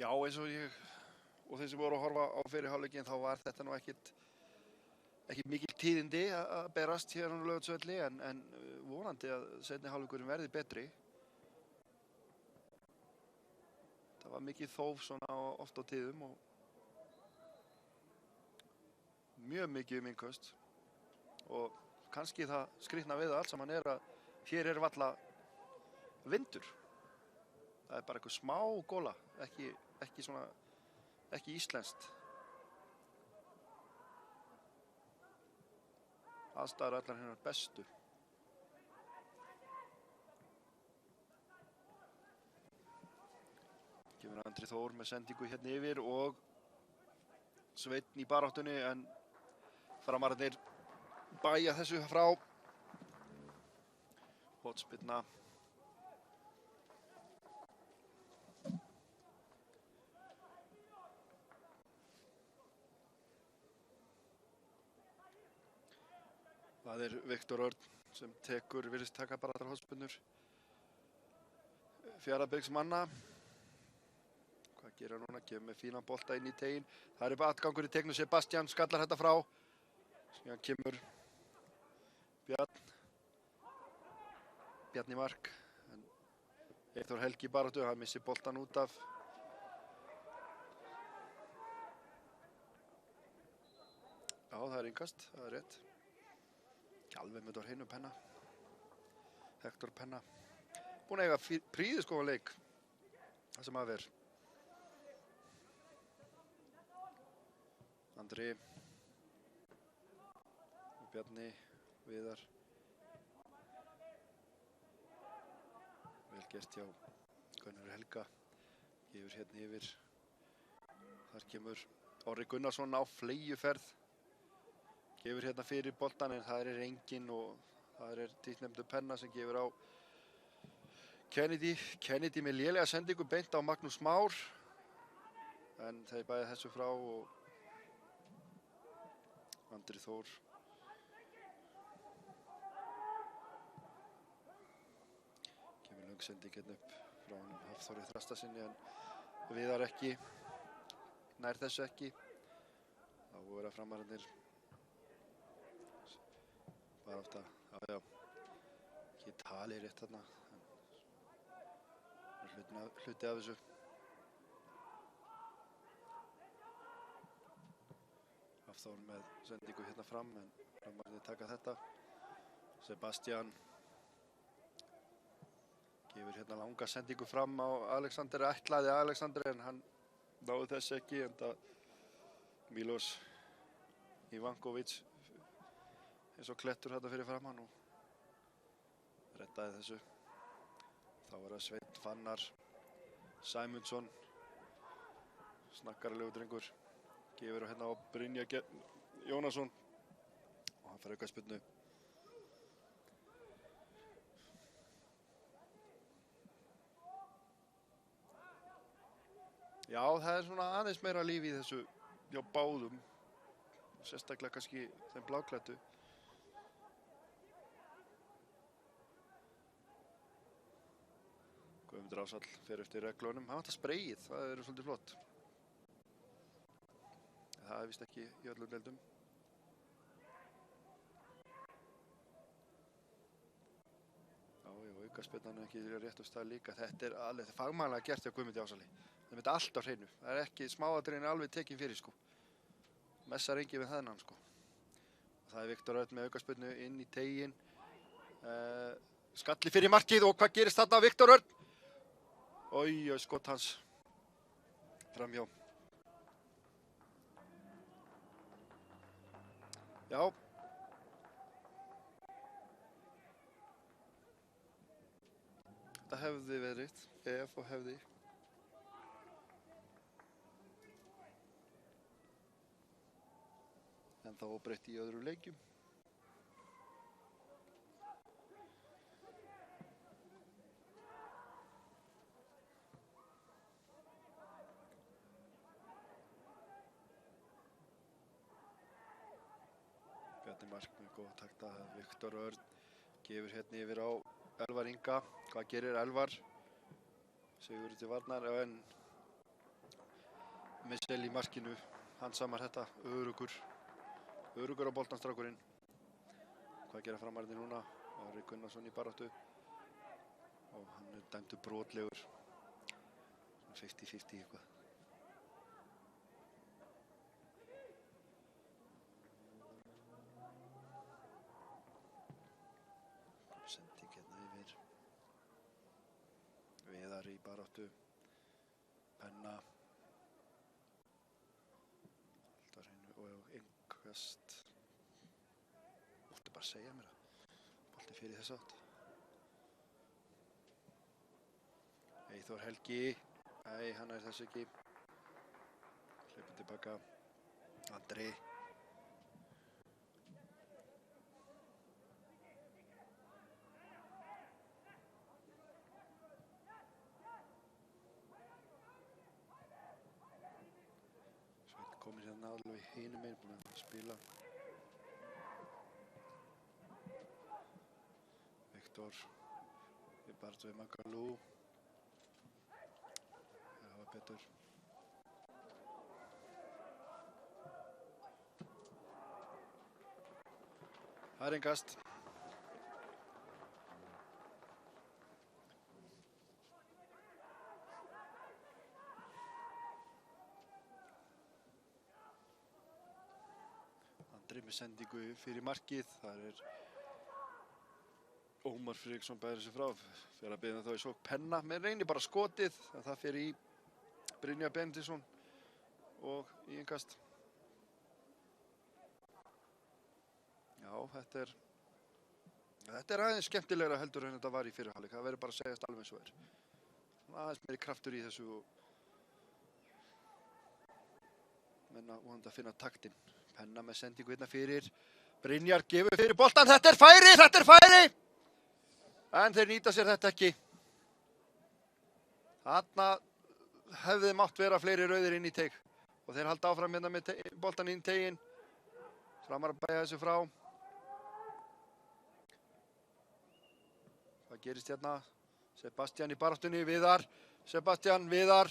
Já, eins og ég og þeir sem voru að horfa á fyrri hálfleikinn þá var þetta nú ekki mikil tíðindi að berast hér á Laugardalsvelli en vonandi að seinni hálfleikurinn verði betri. Það var mikið þóf svona oft á tíðum og mjög mikið innkast og kannski það skrýtna við það allt saman er að hér er varla vindur. Það er bara eitthvað smá gola, ekki íslenskt. Aðstæður allar hennar bestu. Kemur Andri Þór með sendingu hérna yfir og Sveinn í baráttunni en Framararnir bæja þessu frá. Hornspyrna. Það er Viktor Örn sem virðist taka bara allar hornspyrnur Fjarðabyggðs manna. Hvað gerir hann núna? Kemur með fínan bolta inn í teginn. Það er bara atgangur í tegnu. Sebastian skallar þetta frá. Síðan kemur Bjarni Mark. Eyþór Helgi í baráttu. Hann missir boltan út af. Já, það er innkast. Það er rétt. Alveg með hreinu Penna. Hector Penna. Búinn að eiga prýðisgóðan leik. Það sem að ver. Andri. Bjarni. Viðar. Vel gert hjá Gunnar Helga. Gefur hérna yfir. Þar kemur Orri Gunnarsson á fleyjuferð. Gefur hérna fyrir boltan en það er enginn og það er títtnefndur Penna sem gefur á Kennedy. Kennedy með lélega sendingu beint á Magnús Már. En þeir bæja þessu frá og Andri Þór. Kemur löngsending hérna upp frá Hafþóri Þrastasinni en Viðar ekki. Nær þessu ekki. Þá voru að Framararnir bara átt að, ekki talið rétt þarna, hluti af þessu. Hafþór með sendingu hérna fram, en Framararnir taka þetta. Sebastian gefur hérna langa sendingu fram á Alexander, ætlaði Alexander en hann náði þess ekki, en það Milos Ivankovic eins og klettur þetta fyrir framann og reddaði þessu. Þá er það Sveinn Fannar Sæmundsson, snakkaralegur drengur, gefur hérna á Brynja Jónasson og hann fær aukaspyrnu. Já, það er svona aðeins meira líf í þessu hjá báðum, sérstaklega kannski þeim bláklæddu. Guðmundur Ásall fer eftir reglunum. Hann vantar spreyið, það er svolítið flott. Það er víst ekki í öllum deildum. Já, aukaspyrnan er ekki rétt á stað líka. Þetta er alveg fagmannlega gert hjá Guðmundi Ásalli. Það er með allt á hreinu. Það er ekki smáatriðin alveg tekin fyrir, sko. Messar engi við þennan, sko. Það er Viktor Örn með aukaspyrnu inn í teginn. Skalli fyrir markið og hvað gerist þarna? Viktor Örn! Oj, skott hans framhjá. Já. Þetta hefði verið, ef og hefði. En þá óbreytt í öðru leikjum. Bjarni Mark með góð takta. Viktor Örn gefur hérna yfir á Elvar Inga. Hvað gerir Elvar? Sigurður til varnar en Missel í markinu. Hann samar þetta. Örugur á boltanstrákurinn. Hvað gera framararnir núna? Ari Gunnarsson í baráttu og hann dæmdur brotlegur. 50-50 eitthvað. Sending hérna yfir. Viðar í baráttu. Penna. Alltaf hreinu og innkast. Mátti bara segja mér það. Bolti fyrir þess átt. Eyþór Helgi. Nei, hann þessu ekki. Hlaupið tilbaka. Andri. Sveinn kominn hérna alveg hinum megin, búinn að spila. Viktor. Í baráttu við Magalú. Betur. Það innkast. Andri með sendingu fyrir markið. Það Ómar Friðriksson bæðir sig frá. Fyrir að biðja þá í sókn Penna. Men reynir bara skotið. Það fyrir í Brynjar Benediktsson og í innkast. Já, þetta aðeins skemmtilegra heldur en þetta var í fyrri hálfleik. Það verður bara að segjast alveg eins og er. Aðeins meiri kraftur í þessu og menna vonandi að finna taktinn. Penna með sendingu hérna fyrir. Brynjar gefur fyrir boltan. Þetta er færi! En þeir nýta sér þetta ekki. Þarna hefði mátt vera fleiri rauðir inn í teig og þeir halda áfram hérna með boltan inn í teginn. Framar að bæja þessu frá. Hvað gerist hérna? Sebastian í baráttunni, Viðar. Sebastian, Viðar.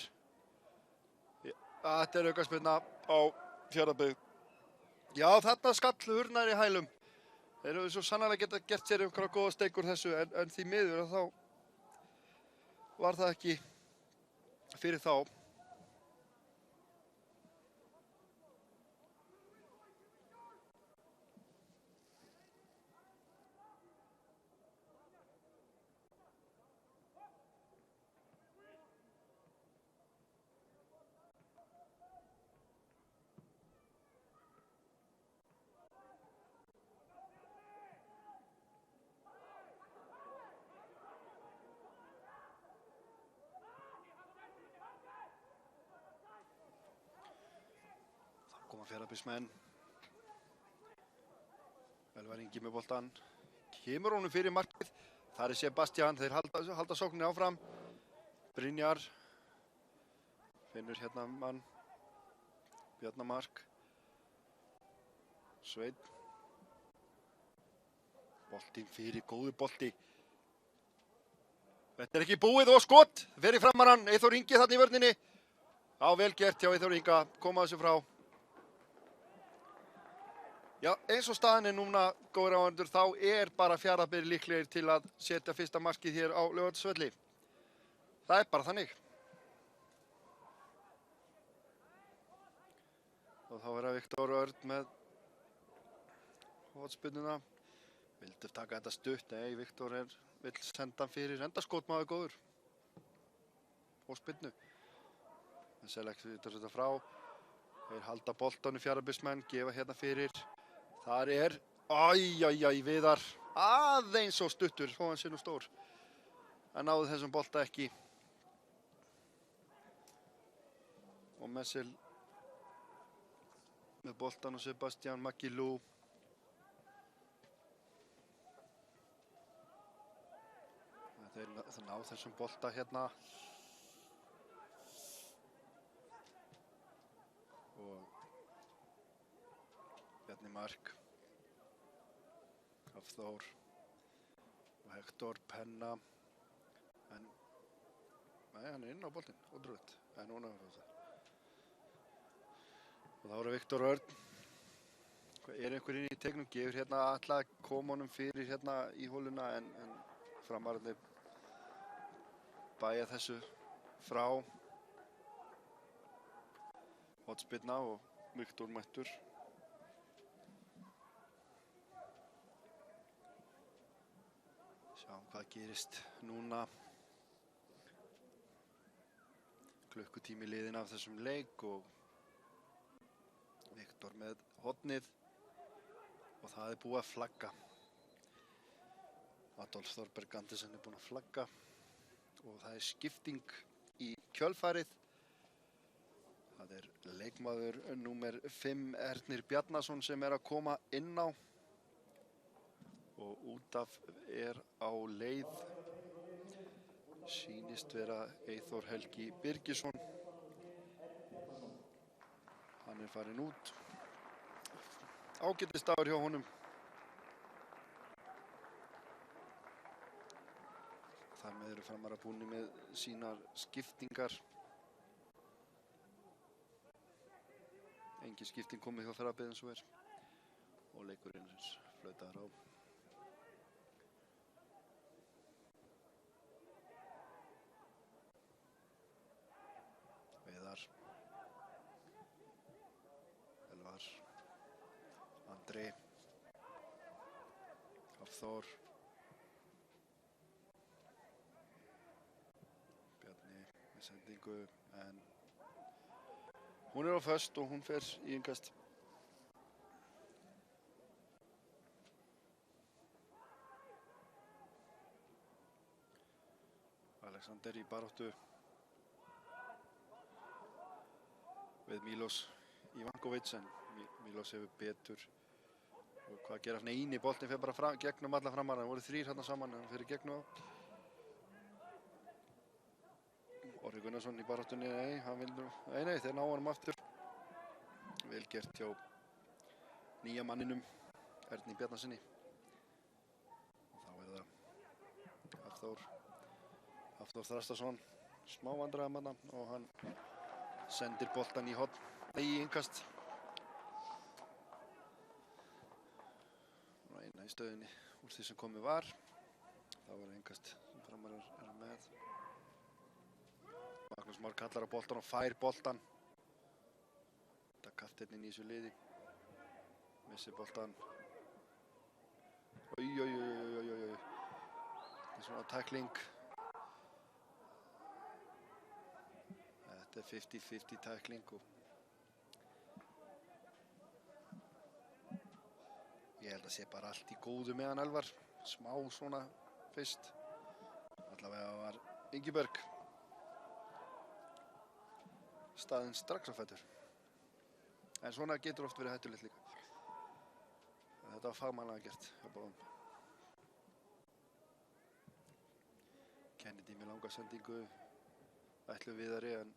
Þetta aukaspyrna á Fjarðabyggð. Já, þarna skall hurnar í hælum. Þeir eru svo sannarlega geta gert sér einhverja góða steikur þessu en því miður þá var það ekki fyrir þá. Koma Fjarðabyggðsmenn. Elvar Ingi með boltan. Kemur honum fyrir markið. Það Sebastian. Þeir halda sókninni áfram. Brynjar. Finnur hérna mann. Bjarnamark. Sveinn. Boltinn fyrir, góður bolti. Þetta ekki búið og skot. Fyrir framarann. Eyþór Ingi þarna í vörninni. Já, vel gert hjá Eyþór Inga. Koma þessu frá. Já, eins og staðan núna, góðir áhorfendur, þá bara Fjarðabyggð líklegir til að setja fyrsta markið hér á Laugardalsvelli. Það bara þannig. Og þá það Viktor Örn með hornspyrnuna. Vildi taka þetta stutt. Nei, Viktor vill senda hann fyrir. Enda skotmaður góður. Hornspyrnu. En Select vitur þetta frá. Þeir halda boltanum Fjarðabyggðsmenn, gefa hérna fyrir. Þar Viðar, aðeins og stuttur, þó hann sé nú stór. Hann náði þessum bolta ekki. Og Messel með boltan og Sebastian Magalú. Þeir ná þessum bolta hérna. Og Bjarni Mark, Hafþór og Hektor, Penna. Nei, hann inn á boltinn, ótrúlegt. En núna það. Og þá Viktor Örn. einhver inn í tegnum, gefur hérna alltaf koma honum fyrir hérna í hóluna en framararnir bæja þessu frá. Hornspyrna og Viktor mættur. Sjáum hvað gerist núna. Klukkutími liðinn af þessum leik og Viktor með hornið og það er búið að flagga. Adolf Þorberg Andersen er búinn að flagga og það er skipting í kjölfarið. Það er leikmaður númer 5 Ernir Bjarnason sem er að koma inn á og út af er á leið. Sýnist vera Eyþór Helgi Birgisson. Hann er farinn út. Ágætis dagur hjá honum. Þar með eru Framarar búnir með sínar skiptingar. Engin skipting komið hjá Fjarðabyggð eins og er. Og leikurinn flautaður á. Viðar. Elvar. Andri. Hafþór. Bjarni með sendingu en hún er á föst og hún fer í innkast. Alexander í baráttu við Milos Ivankovic en Milos hefur betur. Og hvað gera hann eini boltinn fer bara gegnum alla Framarar. Það voru 3 hérna saman en hann fer í gegnum á. Orri Gunnarsson í baráttunni, nei, þeir ná honum aftur. Vel gert hjá nýja manninum, Erni Bjarnasyni. Og þá er það Hafþór Þrastason, smá vandræðamanna og hann sendir boltan í horn, í innkast. Og eina í stöðunni úr því sem komið var. Það var innkast sem Framarar eru með. Magnús Már kallar á boltan og fær boltan. Þetta er kapteinninn í þessu liði. Missir boltan. Þetta er svona tækling. Þetta er 50-50 tækling og ég held að sé bara allt í góðu með hann Elvar. Smá svona fyrst. Allavega var Ingiberg staðinn strax á fætur. En svona getur oft verið hættulegt líka. Þetta var fagmannlega gert hjá báðum. Kennedy með langa sendingu. Ætlu Viðari en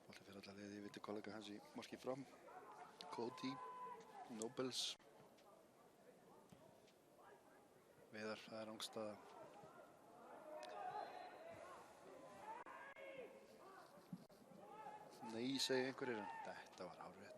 bolti fyrir alla leiði yfir til kollega hans í marki fram. Cody, Nobles. Viðar, það er rangstaða. Nei, segja einhverjir en þetta var hárrétt.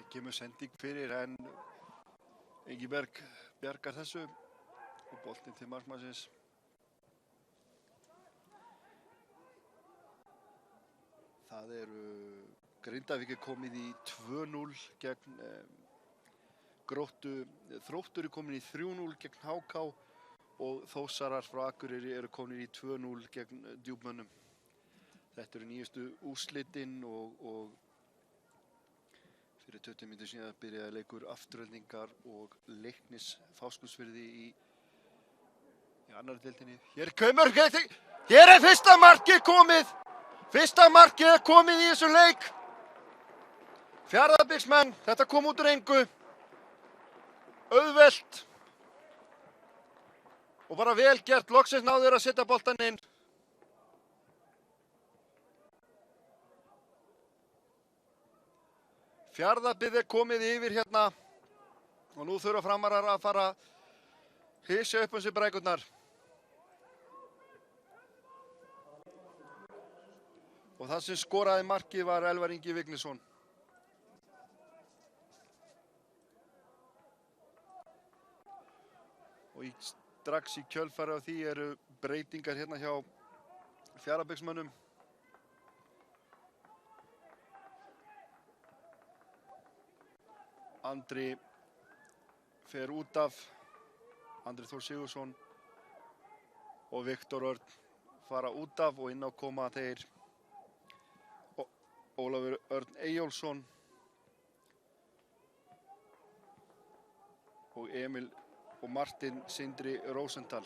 Kemur sending fyrir en Ingiberg bjargar þessu og boltinn til markmannsins. Það eru Grindavík er komið í 2-0 gegn Gróttu. Þróttur er komin í 3-0 gegn HK og Þósarar frá Akureyri eru komin í 2-0 gegn Djúpmönnum. Þetta eru nýjustu úrslitin og fyrir 20 mínútur síðan byrjaði leikur Aftureldingar og Leiknis Fáskrúðsfirði í annarri deildinni. Hér er fyrsta markið komið Fyrsta markið er komið í þessum leik. Fjarðabyggðsmenn, þetta kom út úr engu. Auðvelt. Og bara vel gert, loksins náðu þeir að setja boltann inn. Fjarðabyggð er komið yfir hérna. Og nú þurfa Framarar að fara að hysja upp sig brækurnar. Og það sem skoraði markið var Elvar Ingi Vignisson. Og strax í kjölfari af því eru breytingar hérna hjá Fjarðabyggðsmönnum. Andri fer út af, Andri Þór Sigurðsson og Viktor Örn fara út af og inn á koma þeir Ólafur Örn Eyjólfsson og Emil og Martin Sindri Rósenthal.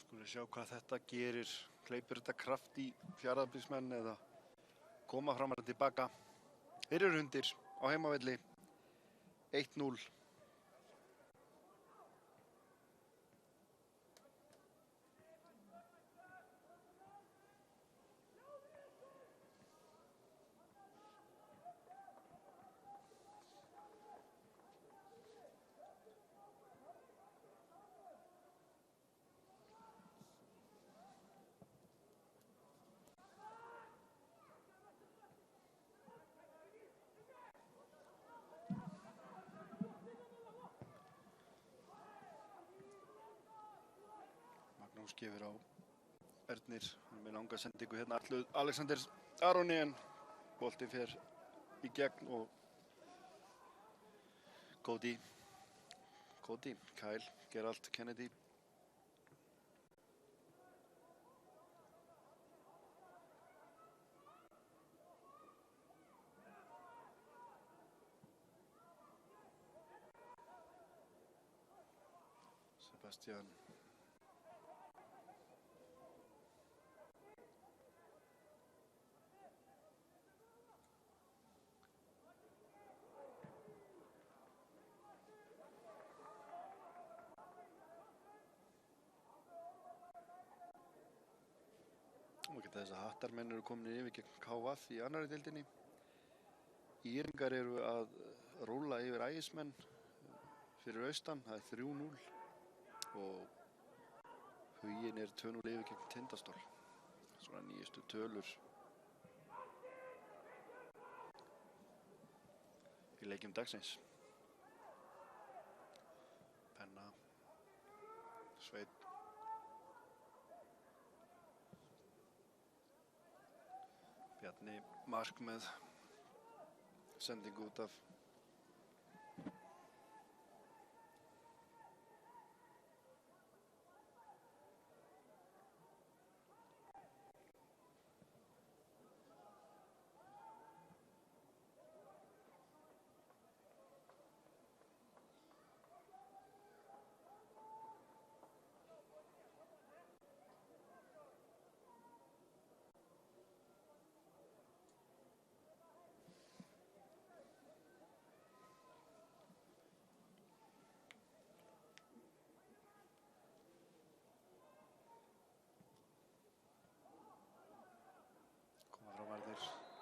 Skulum sjá hvað þetta gerir. Hleypir þetta kraft í Fjarðabyggðsmenn eða koma Framarar tilbaka. Þeir eru undir á heimavelli 1-0. Magnús gefur á Ernir, hann er með langa sendingu hérna Alexander Aroni en bolti fer í gegn og Cody, Kyle, Gerald, Kennedy. Sebastian. Þess að Hattarmenn eru komin yfir gegn KF í annari deildinni. Íringar eru að rúlla yfir Ægismenn fyrir austan, það er 3-0 og Huginn er 2-0 yfir gegn Tindastól. Svona nýjustu tölur í leikjum dagsins. Penna, Sveinn, Bjarni mark með sendingu út af.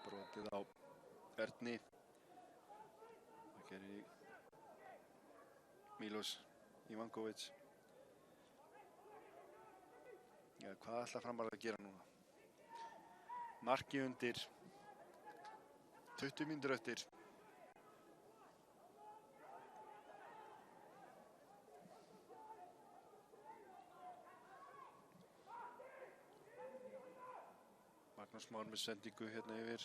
Brotið á Erni. Það gerir Milos Ivankovic. Ja, hvað ætla Framarar að gera núna? Marki undir. 20 mínútur eftir. Magnús Már með sendingu hérna yfir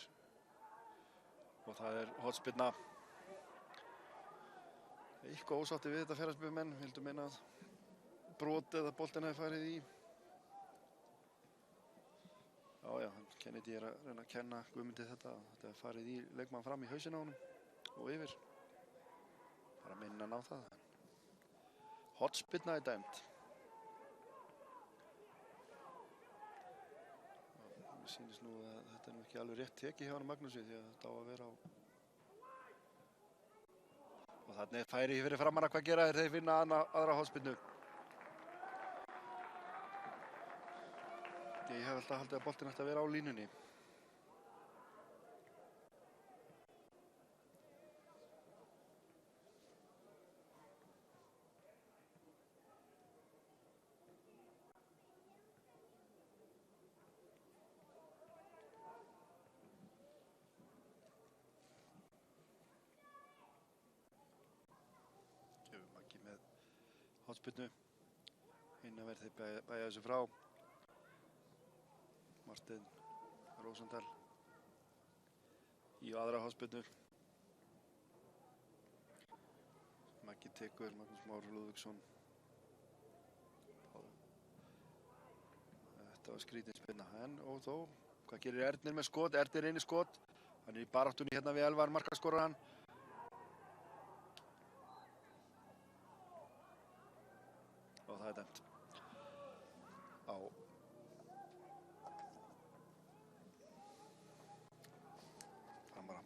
og það hornspyrna. Eitthvað ósátti við þetta Fjarðabyggðarmenn, vildu meina að brot eða boltinn hefði farið í. Já, Kennedy að reyna að kenna Guðmundi þetta hefði farið í leikmann fram í hausinn á honum og yfir. Bara minna hann á það. Hornspyrna dæmd. Mér sýnist nú að þetta nú ekki alveg rétt tekið hjá hann Magnúsi því að þetta á að vera á. Og þarna færi fyrir Framara, hvað gera þeir finna aðra hornspyrnu. Ég hef alltaf haldið að boltinn ætti að vera á línunni. Hornspyrnu, hinna verði bæja þessu frá. Martin Rósandal í aðra hornspyrnu. Maggi tekur, Magnús Már Lúðvíksson. Þetta var skrítin spyrna, og þó, hvað gerir Ernir með skot? Ernir inn í skot, hann í baráttunni hérna við Elvar markaskoraran. Og það dæmt á Framara.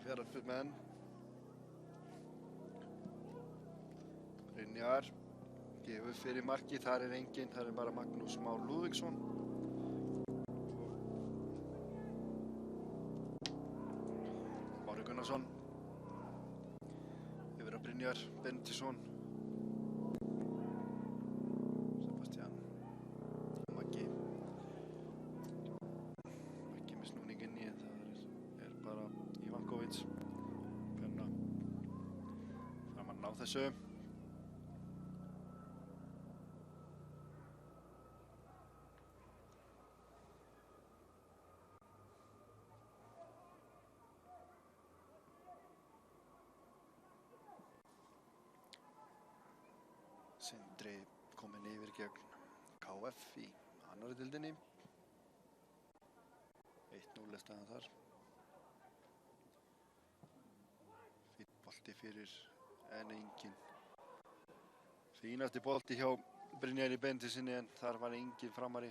Fjarðabyggðarmenn. Brynjar gefur fyrir marki, þar enginn, þar bara Magnús Már Lúðvíksson. Mári Gunnarsson yfir að Brynjar Benediktsson. Sebastian Maggi með snúninginn í en það bara Ivankovic. Penna fram að ná þessu. Sindri kominn yfir gegn KF í annarri deildinni. 1-0 staðan þar. Fínn bolti fyrir en enginn. Fínasti bolti hjá Brynjari Benediktssyni en þar var enginn Framari.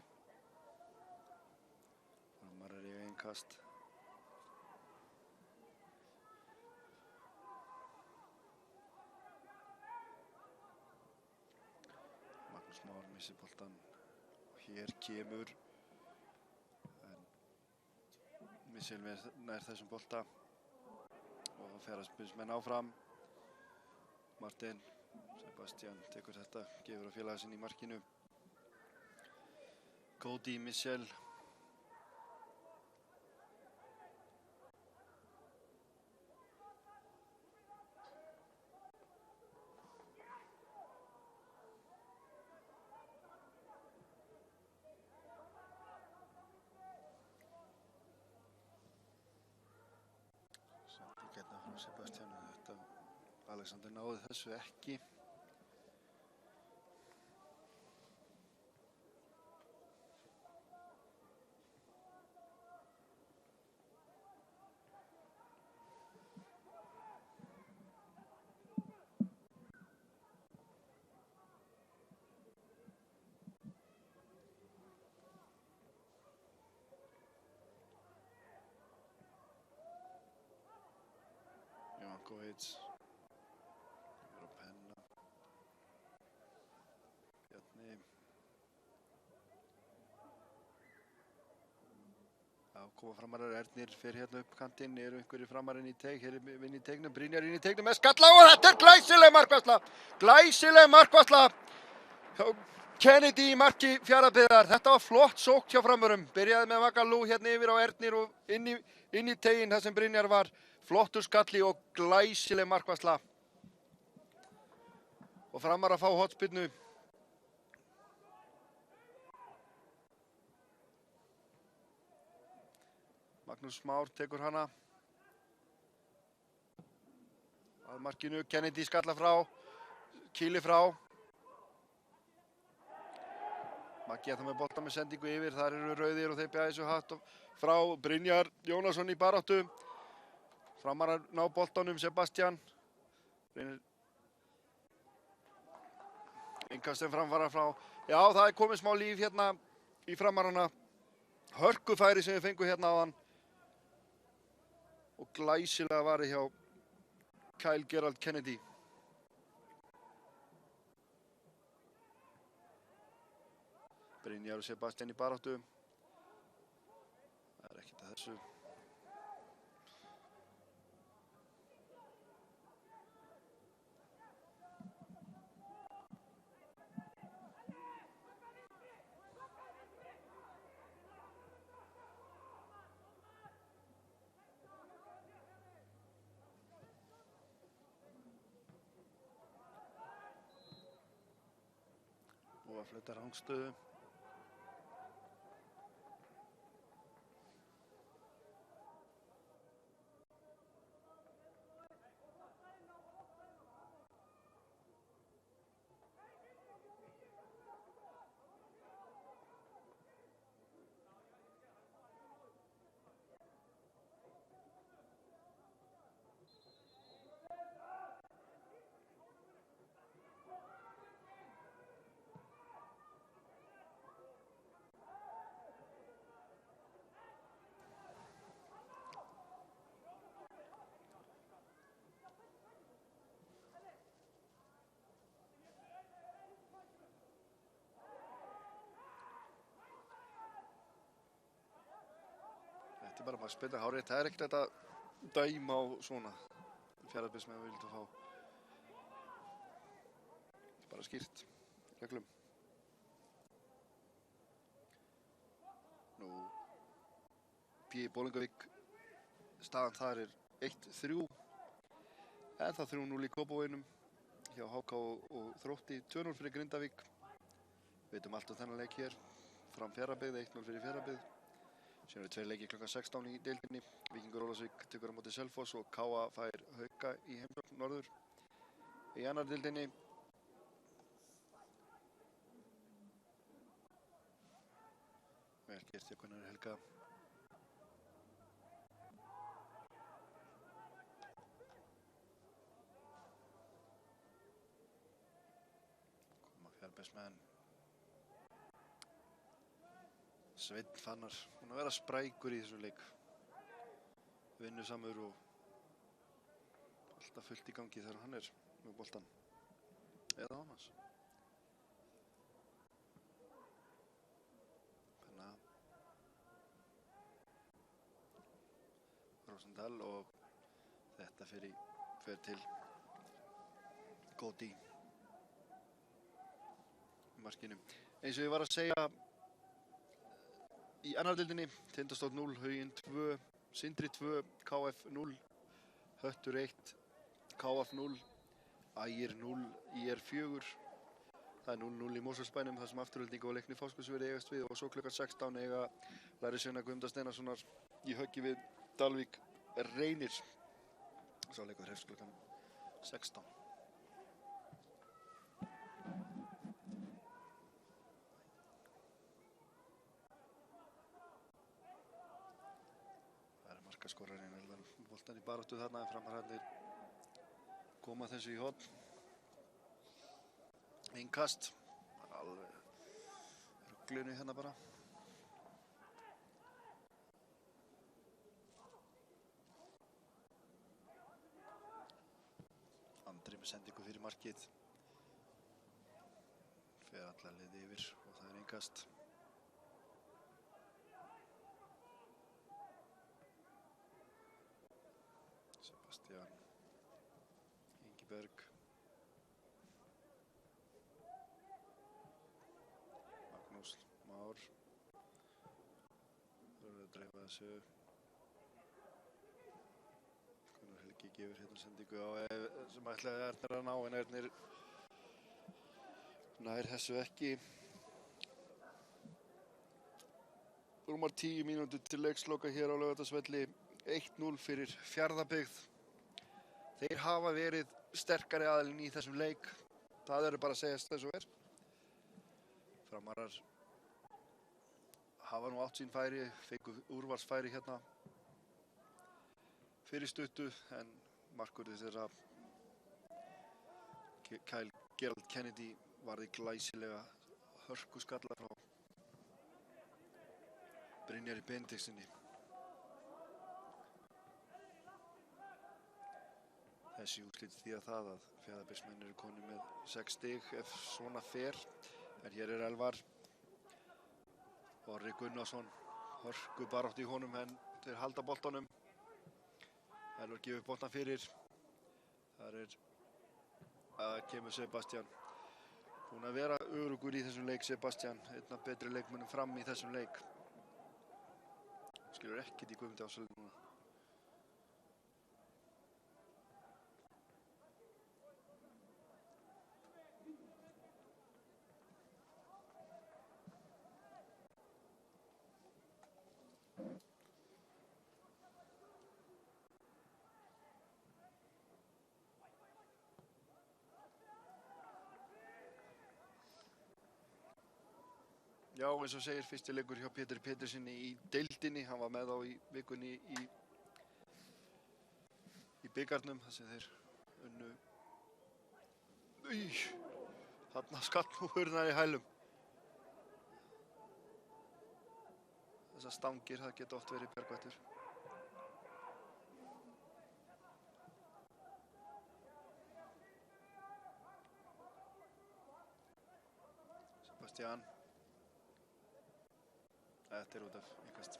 Framarar í einkast. Magnús Már missir boltan og hér kemur Missel nær þessum bolta og Fjarðabyggðarmenn áfram. Martin Sebastian tekur þetta, gefur á félaga sinn í markinu. Cody Missel. Hérna frá Sebastian, Alexander náði þessu ekki. Ivankovic yfir á Penna. Bjarni. Já, koma framarar, Ernir fyrir hérna upp kantinn, eru einhverjir framar inn í teig, hér er inn í teignum, Brynjar inn í teignum með skalla og þetta er glæsileg markvarsla hjá Kennedy í marki Fjarðabyggðar. Þetta var flott sókn hjá framarum, byrjaði með Magalú hérna yfir á Ernir og inn í teiginn þar sem Brynjar var, flottur skalli og glæsileg markvarsla. Og framar að fá hornspyrnu. Magnús Már tekur hana. Að markinu, Kennedy skalla frá, Kíli frá. Maggi að það með bolta með sendingu yfir, þar eru rauðir og þeir bæði þessu hatt frá Brynjar Jónasson í baráttu. Framar að ná boltanum, Sebastian. Innkastinn framfara frá. Já, það er komið smá líf hérna í framarana. Hörkufæri sem við fengum hérna áðan. Og glæsilega varið hjá Kyle Gerald Kennedy. Brynjar og Sebastian í baráttu. Það er ekkert að þessu. Og að flauta rangstöðu. Þetta er bara að spila hárið, það er ekkert þetta dæma á svona Fjarðabyggð sem við vildum fá. Þetta er bara skýrt, reglum. Nú, P. Bolungarvík, staðan þar er 1-3, en það 3-0 í Kópavoginum hjá HK og Þrótti, 2-0 fyrir Grindavík. Við veitum allt þennan leik hér, Fram Fjarðabyggð, 1-0 fyrir Fjarðabyggð. Síðan eru 2 leikir klukkan 16 í deildinni. Víkingur Ólafsvík tekur á móti Selfoss og KA fær Hauka í heimsókn norður. Í annar deildinni vel gert hjá Gunnari Helga. Koma Fjarðabyggðsmenn. Sveinn Fannar, búinn að vera sprækur í þessum leik. Vinnusamur og alltaf fullt í gangi þegar hann er með boltan. Eða annars. Penna. Rosendal og þetta fer til Góti í markinu. Eins og ég var að segja, í annar deildinni, Tindastóll 0, Huginn 2, Sindri 2, KF 0, Höttur 1, KF 0, Ægir 0, IR 4. Það er 0-0 í Mosfellsbænum þar sem Afturhalding og Leiknir Fáskrúðsfirði eigast við og svo klukkan 16 eiga Lærisveina Guðmundar Steinarssonar í höggi við Dalvík Reynir. Sá leikur hefst klukkan 16. Skorarinn Elvar boltan í baráttu þarna en framararnir koma þessu í horn. Innkast, alveg ruglinu hérna bara. Andri með sendingu fyrir markið. Fer alla liði yfir og það er innkast. Sebastian Ingiberg, Magnús Már, það verður að dreifa þessu. Gunnar Helgi gefur hérna sendingu á sem ætlaði Ernir að ná, en Ernir nær þessu ekki. Rúmar 10 mínútur til leiksloka hér á Laugardalsvelli, 1-0 fyrir Fjarðabyggð. Þeir hafa verið sterkari aðilinn í þessum leik, það eru bara að segjast eins og er. Framarar hafa nú átt sín færi, fengu úrvalsfæri hérna fyrir stuttu, en markvörður þeirra Kyle Gerald Kennedy varði glæsilega hörkuskalla frá Brynjari Benediktsssyni. Þessi úrslit þýða það að Fjarðabyggðsmenn eru konir með 6 stig ef svona fer. En hér er Elvar Orri Gunnarsson, hörkubarátt í honum, en þeir halda boltanum. Elvar gefur boltan fyrir. Þar kemur Sebastian. Búinn að vera öruggur í þessum leik, Sebastian, einn af betri leikmönnum fram í þessum leik. Skilur ekkert í Guðmundi Ársæli núna. Já, eins og segir, fyrsti leikur hjá Pétri Péturssyni í deildinni. Hann var með á í vikunni í bikarnum, þar sem þeir unnu. Þarna skall nú hurðnar í hælum. Þessar stangir, það geta oft verið bjargvættur. Sebastian. Þetta er út af ykkast.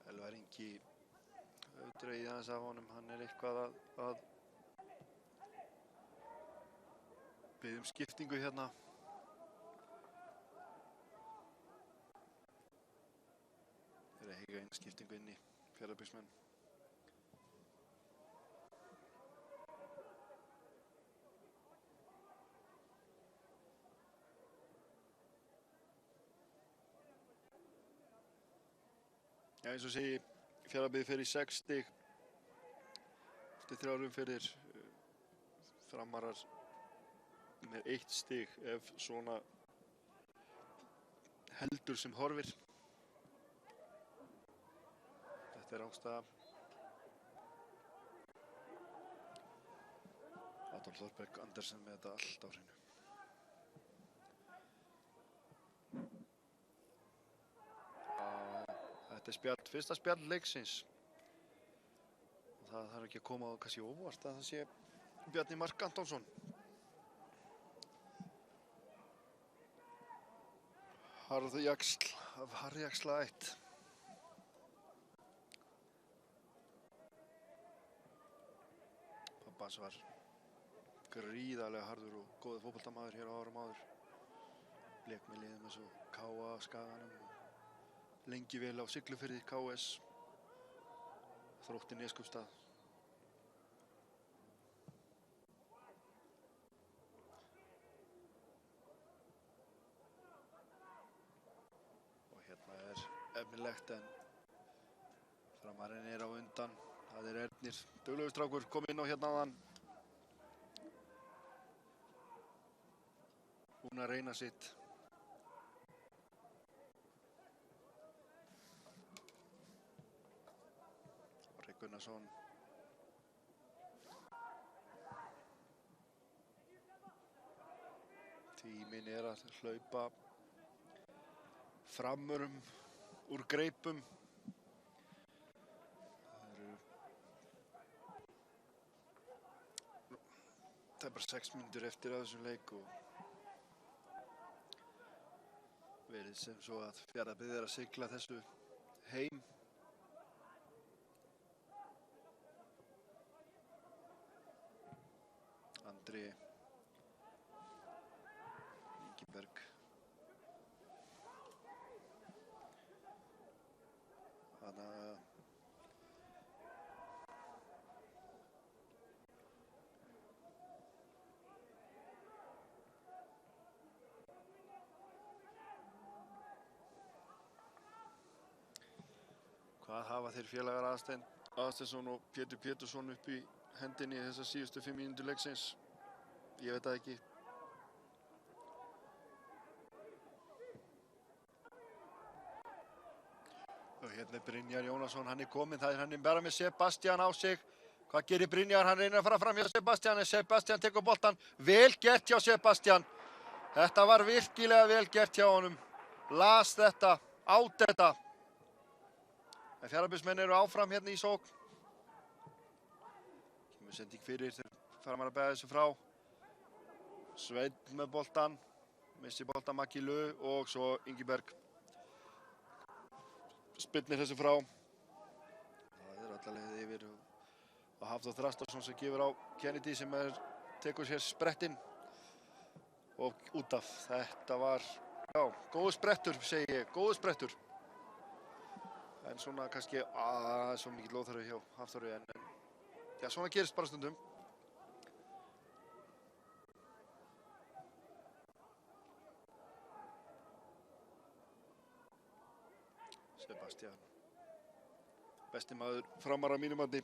Elvar Ingi dregið aðeins af honum, hann er eitthvað að biðja skiptingu hérna. Þeir eiga einn skiptingu inn í Fjarðabyggðsmenn. Já, eins og segi, Fjarðabyggð fer í 6 stig eftir 3 umferðir. Framarar með 1 stig ef svona heldur sem horfir. Þetta er ástæða. Adolf Þorberg Andersen með þetta allt á hreinu. Þetta er spjald, fyrsta spjald leiksins. Og það þarf ekki að koma á kannski óvart að það sé Bjarni Mark Antonsson. Harðjaxl af Harðjaxla ætt. Pappans var gríðarlega harður og góður fótboltamaður hér á árum áður. Lék með liðum eins og KA Skaganum og lengi vel á Siglufirði, KS, Þrótti Neskaupstað. Og hérna er efnilegt en framarinn er á undan. Það er Ernir, duglegur strákur, kom inn á hérna áðan. Búinn að reyna sitt. Orri Gunnarsson. Tíminn er að hlaupa framurum úr greipum. Það bara 6 mínútur eftir af þessum leik og verið sem svo að Fjarðabyggð að sigla þessu heim. Andri Ingiberg. Hvað hafa þeir félagar Aðsteinsson og Pétur Pétursson upp í hendinni þessar síðustu 5 mínútur leiksins? Ég veit það ekki. Og hérna er Brynjar Jónasson, hann er kominn, hann er bara með Sebastian á sig. Hvað gerir Brynjar? Hann reynir að fara fram hjá Sebastian, en Sebastian tekur boltan. Vel gert hjá Sebastian. Þetta var virkilega vel gert hjá honum. Las þetta, át þetta. En Fjarðabyggðsmenn eru áfram hérna í sókn. Kemur sending fyrir, þeir fara maður að beða þessu frá. Sveinn með boltan, missi boltan Maggi Lu og svo Ingiberg. Spyrnir þessu frá. Það er alla leið yfir og Hafþór Þrastarsson sem gefur á Kennedy sem tekur sér sprettinn og út af. Þetta var, já, góður sprettur segi ég, góður sprettur. En svona kannski, svo mikill óþarfi hjá Hafþóri en já, svona gerist bara stundum. Sebastian, besti maður Framar að mínum mati.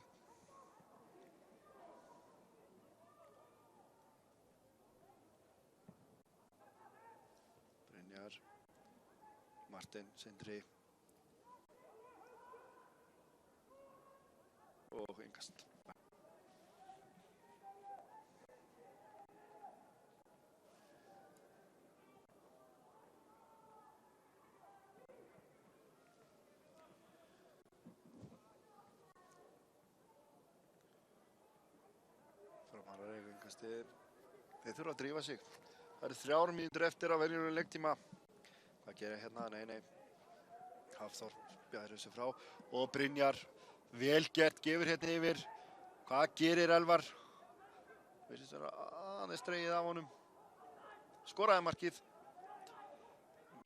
Brynjar, Martin, Sindri. Og innkast. Framarar eiga innkastið. Þeir þurfa að drífa sig. Það eru 3 mínútur eftir af venjulegum leiktíma. Hvað gerir hérna? Nei. Hafþór bjargar þessu frá og Brynjar. Vel gert, gefur hérna yfir. Hvað gerir Elvar? Virðist vera aðeins dregið af honum. Skoraði markið.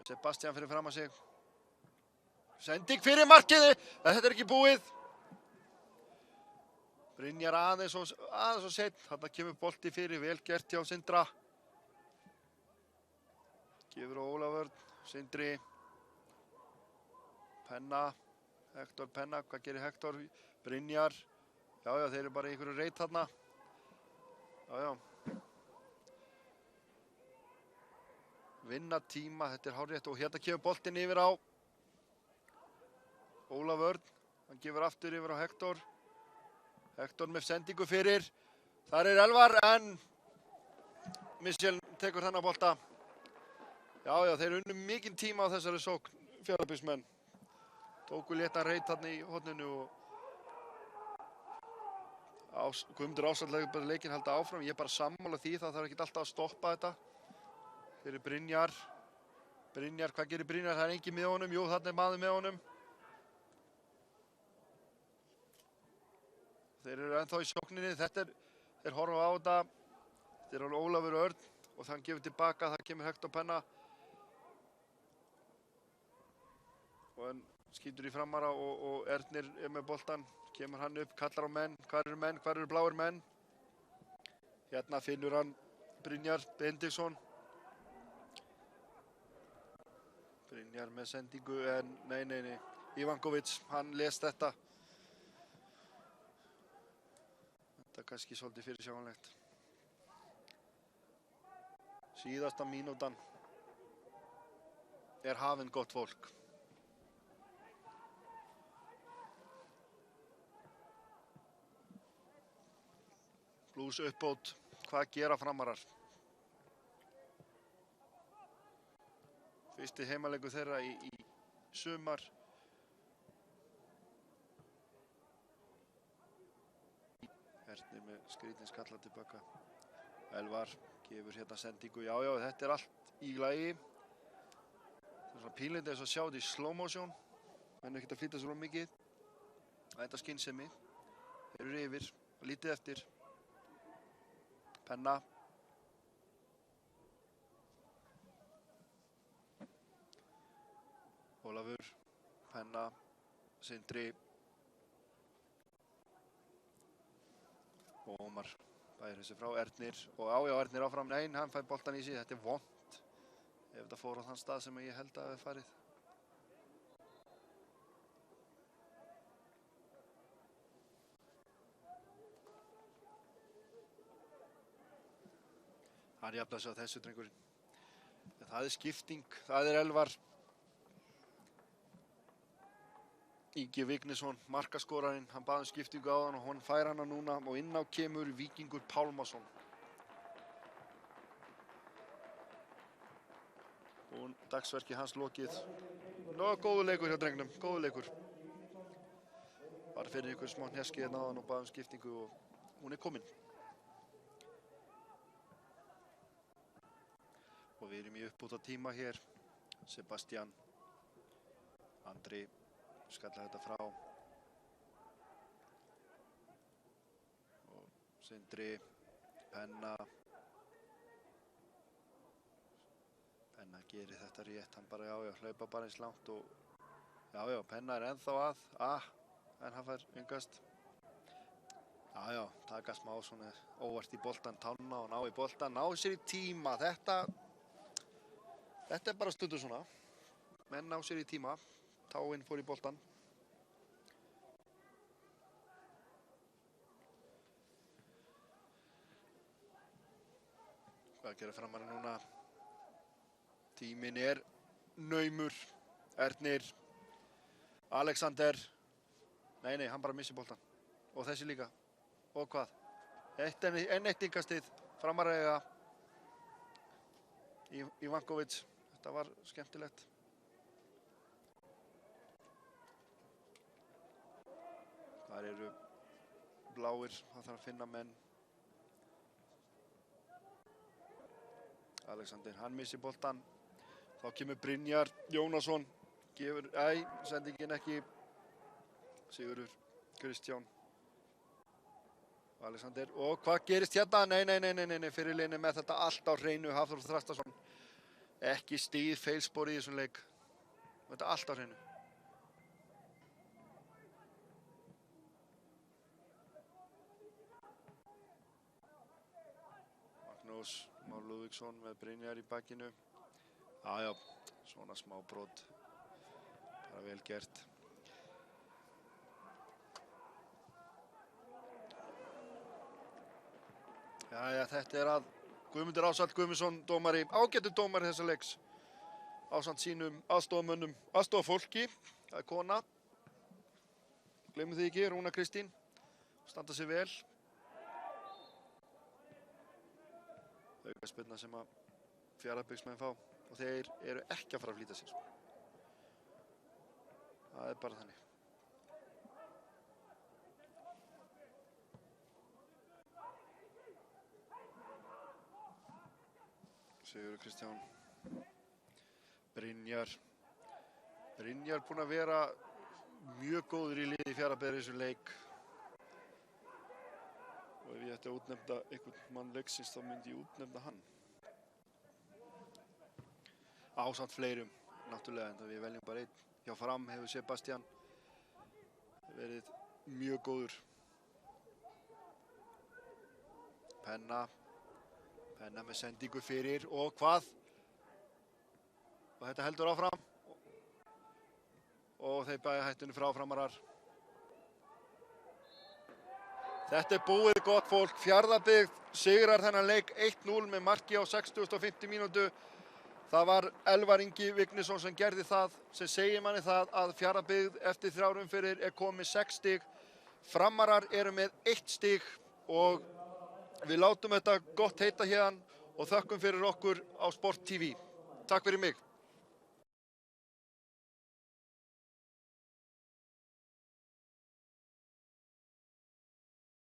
Sebastian fyrir fram að sig. Sending fyrir markið. Þetta er ekki búið. Brynjar aðeins og seitt. Þarna kemur bolti fyrir. Vel gert hjá Sindra. Gefur á Ólafur. Sindri. Penna. Hektor Penna, hvað gerir Hektor? Brynjar. Já, þeir eru bara í einhverju reit þarna. Já. Vinna tíma, þetta er hárrétt og hérna kemur boltinn yfir á Ólafur. Hann gefur aftur yfir á Hektor. Hektor með sendingu fyrir. Þar er Elvar en Michel tekur þennan bolta. Já, þeir unnu mikinn tíma á þessari sókn, Fjarðabyggðsmenn. Tóku léttan reit þarna í horninu og Guðmundur Ásallega bara leikinn halda áfram. Ég er bara sammála því, það þarf ekki alltaf að stoppa þetta. Fyrir Brynjar. Brynjar, hvað gerir Brynjar? Það er enginn með honum. Jú, þarna er maður með honum. Þeir eru ennþá í sókninni. Þeir horfa á þetta. Þeir eru Ólafur Örn og þann gefur tilbaka. Það kemur Hektor Penna. Og en skýtur í Framara og Ernir er með boltan. Kemur hann upp, kallar á menn. Hvar eru menn? Hvar eru bláir menn? Hérna finnur hann Brynjar Benediktsson. Brynjar með sendingu en nei. Ivankovic, hann les þetta. Þetta er kannski svolítið fyrirsjáanlegt. Síðasta mínútan er hafin, gott fólk. Blues uppbót, hvað gera Framarar? Fyrsti heimaleikur þeirra í sumar. Ernir með skrítinn skalla tilbaka. Elvar gefur hérna sendingu, já, þetta allt í lagi. Það svona pínleiti þess að sjá þetta í slow motion. Menn ekkert að flýta svo mikið. Þetta skynsemi. Þeir eru yfir, lítið eftir. Penna. Ólafur, Penna, Sindri og Ómar bæðir þessi frá. Ernir og Ernir áfram. Nei, hann fær boltan í sig. Þetta vont ef þetta fór á þann stað sem ég held að hafi farið. Hann jafnar sig á þessu, drengurinn. Það skipting, það Elvar. Ingi Vignisson, markaskorarinn, hann bað skiptingu á hann og hann fær hana núna og inn á kemur Víkingur Pálmason. Og dagsverki hans lokið. Góður leikur hjá drengnum, góður leikur. Bara fyrir ykkur smá hneski hérna á hann og bað skiptingu og hún komin. Og við erum í uppbóta tíma hér. Sebastian, Andri skalla þetta frá. Og Sindri, Penna. Penna gerir þetta rétt, hann bara hlaupa bara eins langt og Penna ennþá en hann fær yngast. Taka smá svona óvart í boltan, tanna og ná í boltan, ná sér í tíma. Þetta bara stundur svona. Menn ná sér í tíma. Táinn fór í boltan. Hvað gerir Framarinn núna? Tíminn naumur. Ernir. Alexander. Nei, hann bara missir boltan. Og þessi líka. Og hvað? Enn eitt innkastið. Framar eiga. Ivankovic. Þetta var skemmtilegt. Þar eru bláir, það þarf að finna menn. Alexander, hann missir boltan. Þá kemur Brynjar Jónasson. Gefur, sendingin ekki. Sigurður, Kristján. Alexander, og hvað gerist hérna? Nei, fyrirliðin með þetta allt á hreinu. Hafþór Þrastason. Ekki stíð feilspor í þessum leik. Þetta allt á hreinu. Magnús Már Lúðvíksson með Brynjar í bakinu. Svona smá brot. Bara vel gert. Þetta að Guðmundur Ársæll Guðmundsson, dómari, ágætur dómari þessa leiks. Ásamt sínum aðstofamönnum, aðstofafólki. Það kona. Gleymum því ekki, Rúna Kristín. Standa sig vel. Aukaspyrna sem að Fjarðabyggðsmenn fá og þeir eru ekki að fara að flýta sér. Það bara þannig. Sigurður Kristján. Brynjar búinn að vera mjög góður í liði Fjarðabyggðar í þessu leik. Og ef ég ætti að útnefna einhvern mann leiksins þá myndi ég útnefna hann. Ásamt fleirum, náttúrulega, en við veljum bara einn. Hjá Fram hefur Sebastian verið mjög góður. Penna með sendingu fyrir og hvað? Og þetta heldur áfram. Og þeir bæja hættunni frá Framarar. Þetta búið gott fólk. Fjarðabyggð sigrar þennan leik 1-0 með marki á 60. mínútu. Það var Elvar Ingi Vignisson sem gerði það, sem segir manni það að Fjarðabyggð eftir 3 umferðir komið 6 stig. Framarar eru með 1 stig og við látum þetta gott heita hérna og þökkum fyrir okkur á Sport TV. Takk fyrir mig.